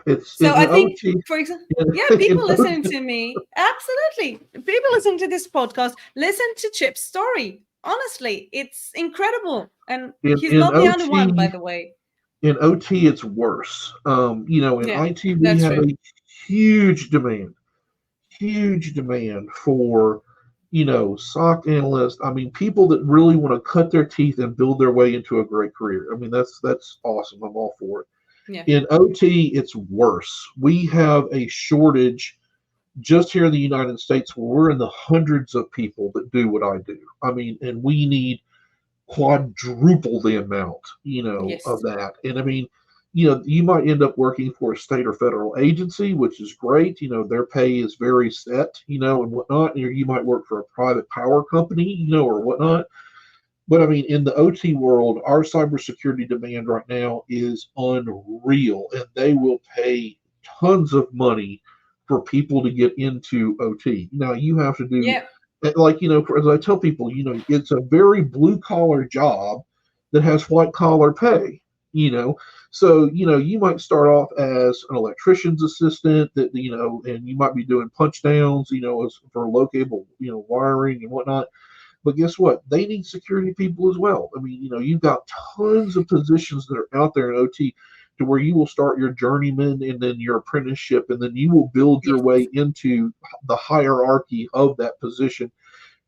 it's so I in think, OT. for example, yeah, In people listening to me, absolutely. People listening to this podcast, listen to Chip's story. Honestly, it's incredible. And he's in not the only one, by OT the way. in OT it's worse. In Yeah, IT we that's have true. a huge demand huge demand for SOC analysts. I mean, people that really want to cut their teeth and build their way into a great career. I mean, that's awesome. I'm all for it. Yeah. In OT, it's worse. We have a shortage just here in the United States where we're in the hundreds of people that do what I do. I mean, and we need quadruple the amount, of Yes. that. And I mean, you might end up working for a state or federal agency, which is great. Their pay is very set, and whatnot. You might work for a private power company, or whatnot. But I mean, in the OT world, our cybersecurity demand right now is unreal, and they will pay tons of money for people to get into OT. Now, you have to do, Yeah. like, as I tell people, it's a very blue collar job that has white collar pay, you know. So, you might start off as an electrician's assistant that, and you might be doing punch downs, as for low-cable, wiring and whatnot. But guess what? They need security people as well. I mean, you've got tons of positions that are out there in OT to where you will start your journeyman and then your apprenticeship, and then you will build your Yes. way into the hierarchy of that position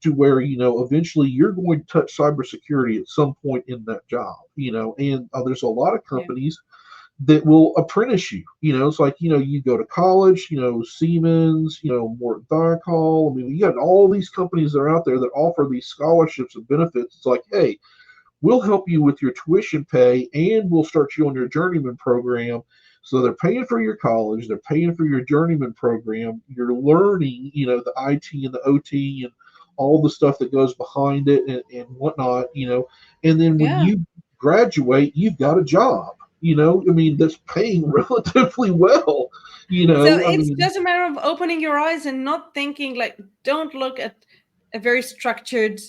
to where, eventually you're going to touch cybersecurity at some point in that job, and there's a lot of Yeah. companies that will apprentice you. It's like, you go to college, Siemens, Morton Thiokol. I mean, you got all these companies that are out there that offer these scholarships and benefits. It's like, hey, we'll help you with your tuition pay and we'll start you on your journeyman program. So they're paying for your college, they're paying for your journeyman program. You're learning, the IT and the OT and all the stuff that goes behind it and whatnot, and then when Yeah. you graduate, you've got a job, I mean, that's paying relatively well, So I it's mean, just a matter of opening your eyes and not thinking like, don't look at a very structured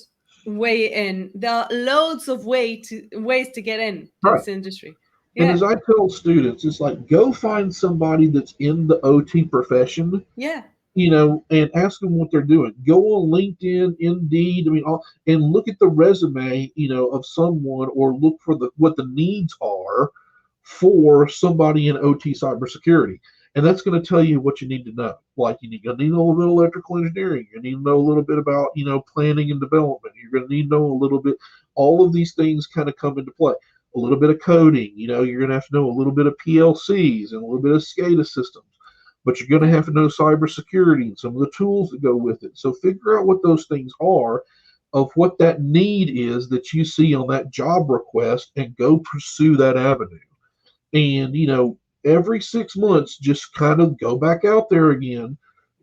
way in. There are loads of ways to get in to right. this industry. And Yeah. as I tell students, it's like go find somebody that's in the OT profession, Yeah. and ask them what they're doing. Go on LinkedIn, Indeed, I mean, and look at the resume, of someone, or look for what the needs are for somebody in OT cybersecurity. And that's going to tell you what you need to know. Like you're going to need a little bit of electrical engineering. You need to know a little bit about, planning and development. You're going to need to know a little bit. All of these things kind of come into play. A little bit of coding. You're going to have to know a little bit of PLCs and a little bit of SCADA systems. But you're going to Yeah. have to know cybersecurity and some of the tools that go with it. So figure out what those things are, of what that need is that you see on that job request, and go pursue that avenue. And, every 6 months, just kind of go back out there again,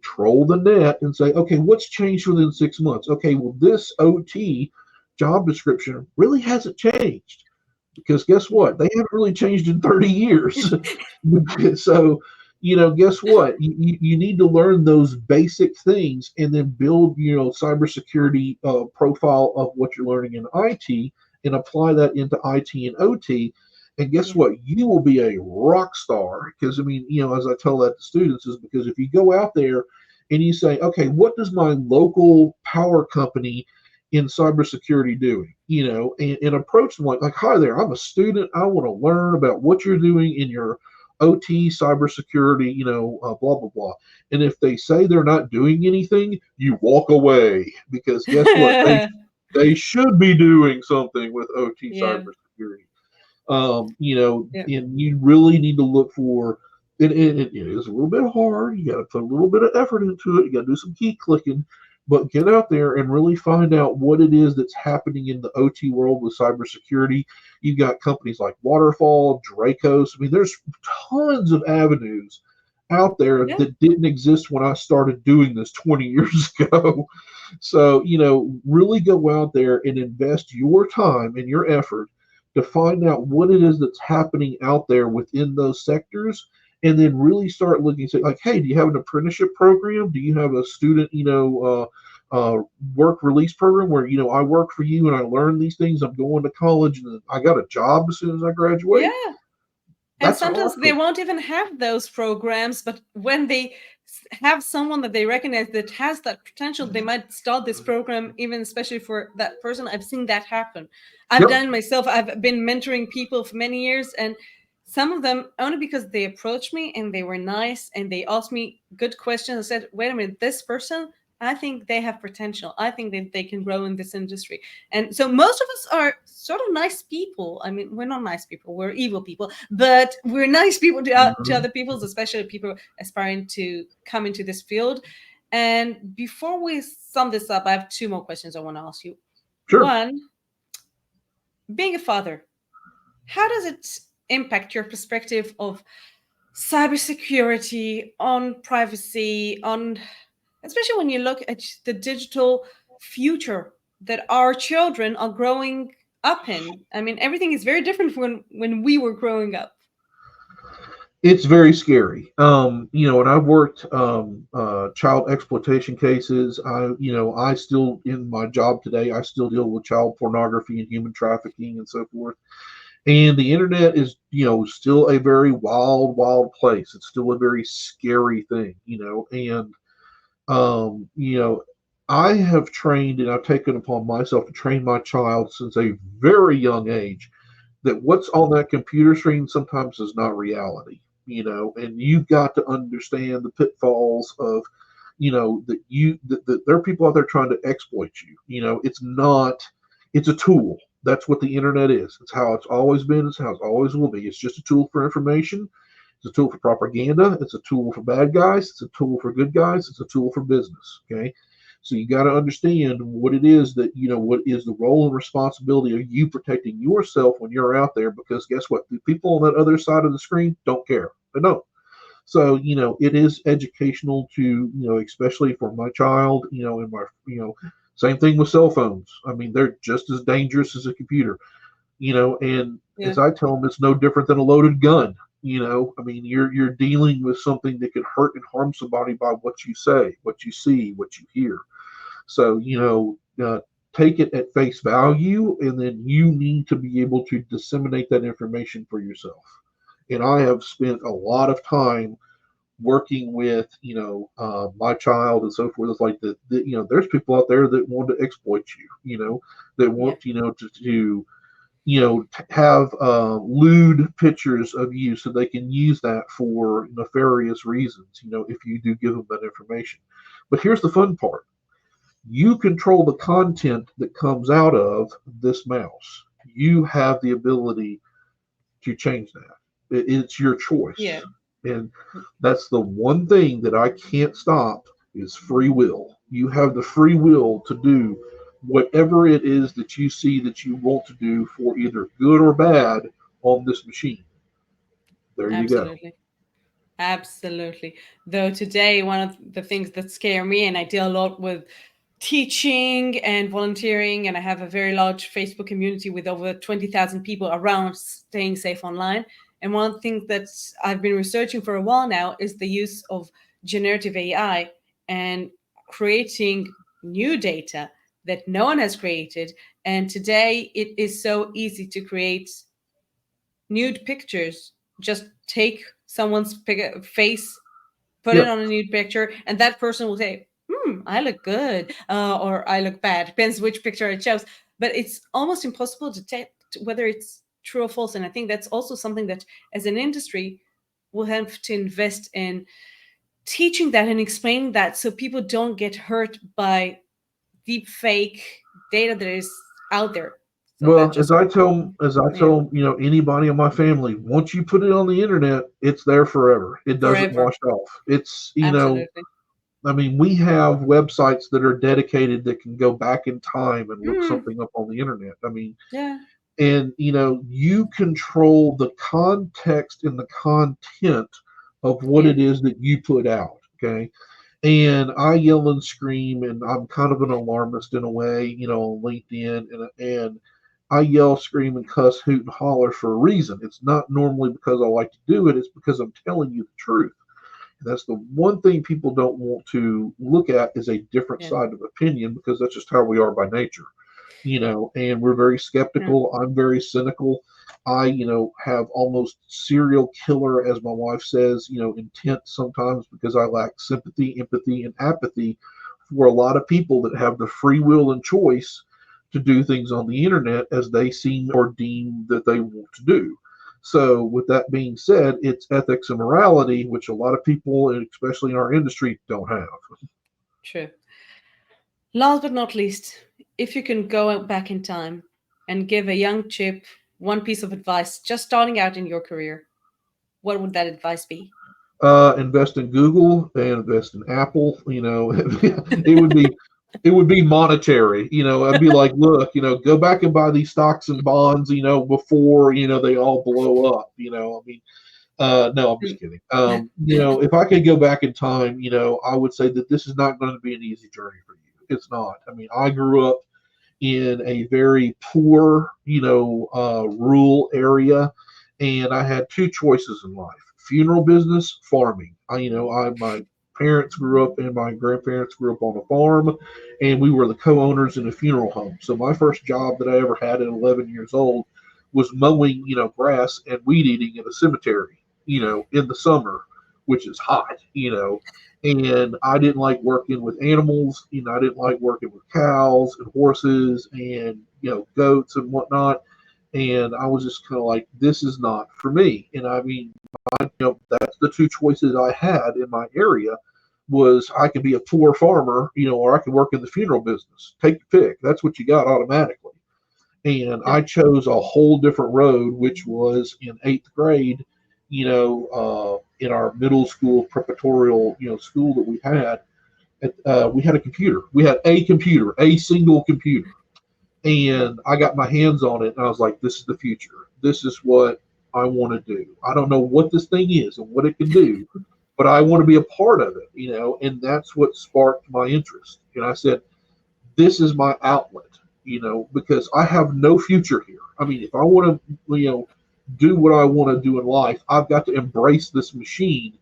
troll the net and say, okay, what's changed within 6 months? Okay, well, this OT job description really hasn't changed, because guess what? They haven't really changed in 30 years. So, guess what? You need to learn those basic things and then build, cybersecurity profile of what you're learning in IT and apply that into IT and OT. And guess Yeah. what? You will be a rock star. Because, I mean, as I tell that to students, is because if you go out there and you say, okay, what does my local power company in cybersecurity doing, and approach them like, hi there, I'm a student. I want to learn about what you're doing in your OT cybersecurity, blah, blah, blah. And if they say they're not doing anything, you walk away, because guess what? They should be doing something with OT Yeah. cybersecurity. Yeah. And you really need to look for it is a little bit hard. You got to put a little bit of effort into it. You got to do some key clicking, but get out there and really find out what it is that's happening in the OT world with cybersecurity. You've got companies like Waterfall, Dracos. I mean, there's tons of avenues out there Yeah. that didn't exist when I started doing this 20 years ago. So, really go out there and invest your time and your effort to find out what it is that's happening out there within those sectors, and then really start looking, say, like, hey, do you have an apprenticeship program? Do you have a student, work release program where, I work for you and I learn these things. I'm going to college and I got a job as soon as I graduate. Yeah. And That's sometimes they awesome. won't even have those programs, but when they have someone that they recognize that has that potential, they might start this program, even especially for that person. I've seen that happen. I've Yep. done it myself. I've been mentoring people for many years, and some of them only because they approached me and they were nice and they asked me good questions. I said, wait a minute, this person, I think they have potential. I think that they can grow in this industry. And so most of us are sort of nice people. I mean, we're not nice people, we're evil people, but we're nice people to Mhm. other people, especially people aspiring to come into this field. And before we sum this up, I have two more questions I want to ask you. Sure. One, being a father, how does it impact your perspective of cybersecurity, on privacy, on especially when you look at the digital future that our children are growing up in? I mean, everything is very different from when we were growing up. It's very scary. When I worked child exploitation cases, I still in my job today, I still deal with child pornography and human trafficking and so forth. And the internet is, still a very wild, wild place. It's still a very scary thing, and I have trained and I've taken upon myself to train my child since a very young age that what's on that computer screen sometimes is not reality, and you've got to understand the pitfalls of, that there are people out there trying to exploit you. It's not, it's a tool. That's what the internet is. It's how it's always been. It's how it always will be. It's just a tool for information. It's a tool for propaganda. It's a tool for bad guys. It's a tool for good guys. It's a tool for business. Okay. So you got to understand what it is that, what is the role and responsibility of you protecting yourself when you're out there, because guess what? The people on that other side of the screen don't care. They don't. So, it is educational to, especially for my child, and my, same thing with cell phones. I mean, they're just as dangerous as a computer, and Yeah, as I tell them, it's no different than a loaded gun. I mean, you're dealing with something that can hurt and harm somebody by what you say, what you see, what you hear. So, take it at face value, and then you need to be able to disseminate that information for yourself. And I have spent a lot of time working with, my child and so forth. It's like there's people out there that want to exploit you, that yeah, want, have lewd pictures of you so they can use that for nefarious reasons, if you do give them that information. But here's the fun part. You control the content that comes out of this mouse. You have the ability to change that. It's your choice. yeah. And that's the one thing that I can't stop is free will. You have the free will to do whatever it is that you see that you want to do for either good or bad on this machine. There you go. Absolutely. Absolutely. Though today, one of the things that scare me, and I deal a lot with teaching and volunteering, and I have a very large Facebook community with over 20,000 people around staying safe online. And one of the things that I've been researching for a while now is the use of generative AI and creating new data that no one has created. And today, it is so easy to create nude pictures. Just take someone's face, put it Yeah. on a nude picture, and that person will say, I look good, or I look bad. Depends which picture it shows. But it's almost impossible to detect whether it's true or false. And I think that's also something that, as an industry, we'll have to invest in teaching that and explaining that so people don't get hurt by deep fake data that is out there. So that Well, just, as I yeah, tell, anybody in my family, once you put it on the internet, it's there forever. It doesn't forever. wash off. It's, Absolutely. I mean, we have websites that are dedicated that can go back in time and look Mm, something up on the internet. I mean, yeah. and you control the context and the content of what Yeah. it is that you put out. Okay. And I yell and scream, and I'm kind of an alarmist in a way, on LinkedIn, and I yell, scream, and cuss, hoot, and holler for a reason. It's not normally because I like to do it. It's because I'm telling you the truth. And that's the one thing people don't want to look at is a different Yeah. side of opinion, because that's just how we are by nature, and we're very Yeah. skeptical. I'm very cynical. I, have almost serial killer, as my wife says, intent sometimes, because I lack sympathy, empathy, and apathy for a lot of people that have the free will and choice to do things on the internet as they seem or deem that they want to do. So, with that being said, it's ethics and morality, which a lot of people, and especially in our industry, don't have. True. Last but not least, if you can go back in time and give a young chip one piece of advice just starting out in your career, what would that advice be? Invest in Google and invest in Apple. It would be. it would be monetary. I'd be like, look, go back and buy these stocks and bonds, before, they all blow up. I mean, no, I'm just kidding. If I could go back in time, I would say that this is not going to be an easy journey for you. It's not. I mean, I grew up in a very poor, rural area, and I had two choices in life: funeral business, farming. My parents grew up and my grandparents grew up on a farm, and we were the co-owners in a funeral home. So my first job that I ever had at 11 years old was mowing, grass and weed eating in a cemetery, in the summer, which is hot, and I didn't like working with animals. I didn't like working with cows and horses and, goats and whatnot. And I was just kind of like, this is not for me. And I mean, that's the two choices I had in my area was I could be a poor farmer, or I could work in the funeral business. Take your pick. That's what you got automatically. And I chose a whole different road, which was in 8th grade, in our middle school preparatorial, school that we had a computer. We had a computer, a single computer. And I got my hands on it and I was like, this is the future. This is what I want to do. I don't know what this thing is and what it can do, but I want to be a part of it, and that's what sparked my interest. And I said, this is my outlet, because I have no future here. I mean, if I want to, do what I want to do in life, I've got to embrace this machine,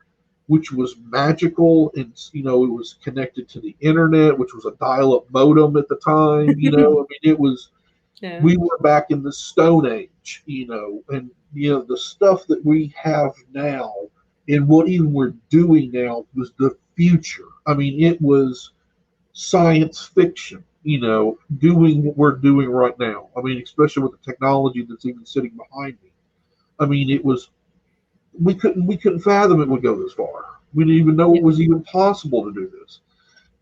which was magical. And, it was connected to the internet, which was a dial-up modem at the time, I mean, it was, we were back in the Stone Age, and, the stuff that we have now and what even we're doing now was the future. I mean, it was science fiction, doing what we're doing right now. I mean, especially with the technology that's even sitting behind me. I mean, it was, we couldn't fathom it would go this far. We didn't even know it was even possible to do this.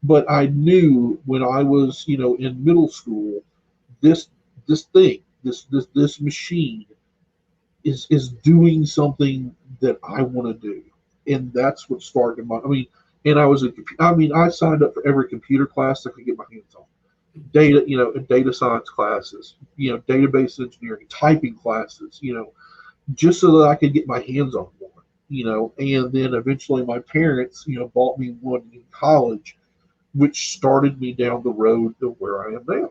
But I knew when I was, in middle school, this machine is doing something that I want to do, and that's what sparked my. I signed up for every computer class I could get my hands on. Data science classes, database engineering, typing classes, just so that I could get my hands on one, and then eventually my parents, bought me one in college, which started me down the road to where I am now,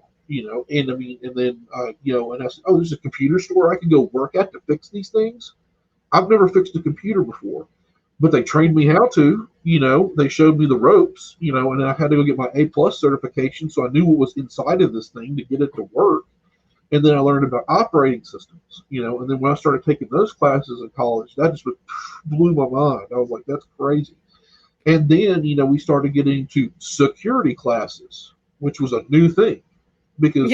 and I mean, and then, and I said, oh, there's a computer store I can go work at to fix these things. I've never fixed a computer before, but they trained me how to, they showed me the ropes, and I had to go get my A+ certification. So I knew what was inside of this thing to get it to work. And then I learned about operating systems, and then when I started taking those classes in college, that just blew my mind. I was like, that's crazy. And then, we started getting into security classes, which was a new thing because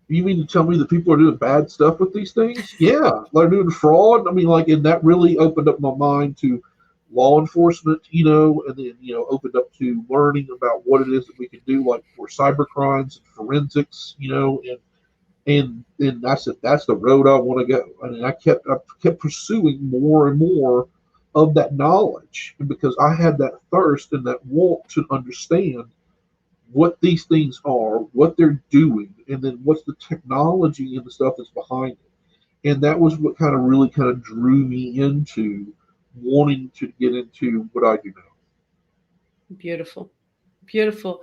you mean to tell me that people are doing bad stuff with these things? Yeah, they're doing fraud. I mean, and that really opened up my mind to law enforcement, and then, opened up to learning about what it is that we can do, like for cyber crimes and forensics, and I said, that's the road I want to go. And I kept pursuing more and more of that knowledge, and because I had that thirst and that want to understand what these things are, what they're doing, and then what's the technology and the stuff that's behind it. And that was what really drew me into wanting to get into what I do now. Beautiful. Beautiful.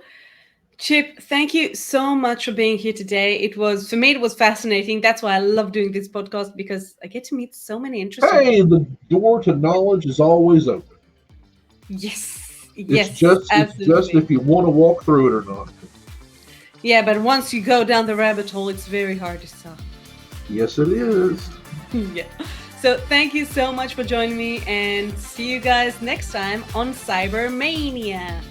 Chip, thank you so much for being here today. For me, it was fascinating. That's why I love doing this podcast, because I get to meet so many interesting people. The door to knowledge is always open. Yes. It's just if you want to walk through it or not. Yeah, but once you go down the rabbit hole, it's very hard to stop. Yes, it is. Yeah. So thank you so much for joining me, and see you guys next time on Cybermania.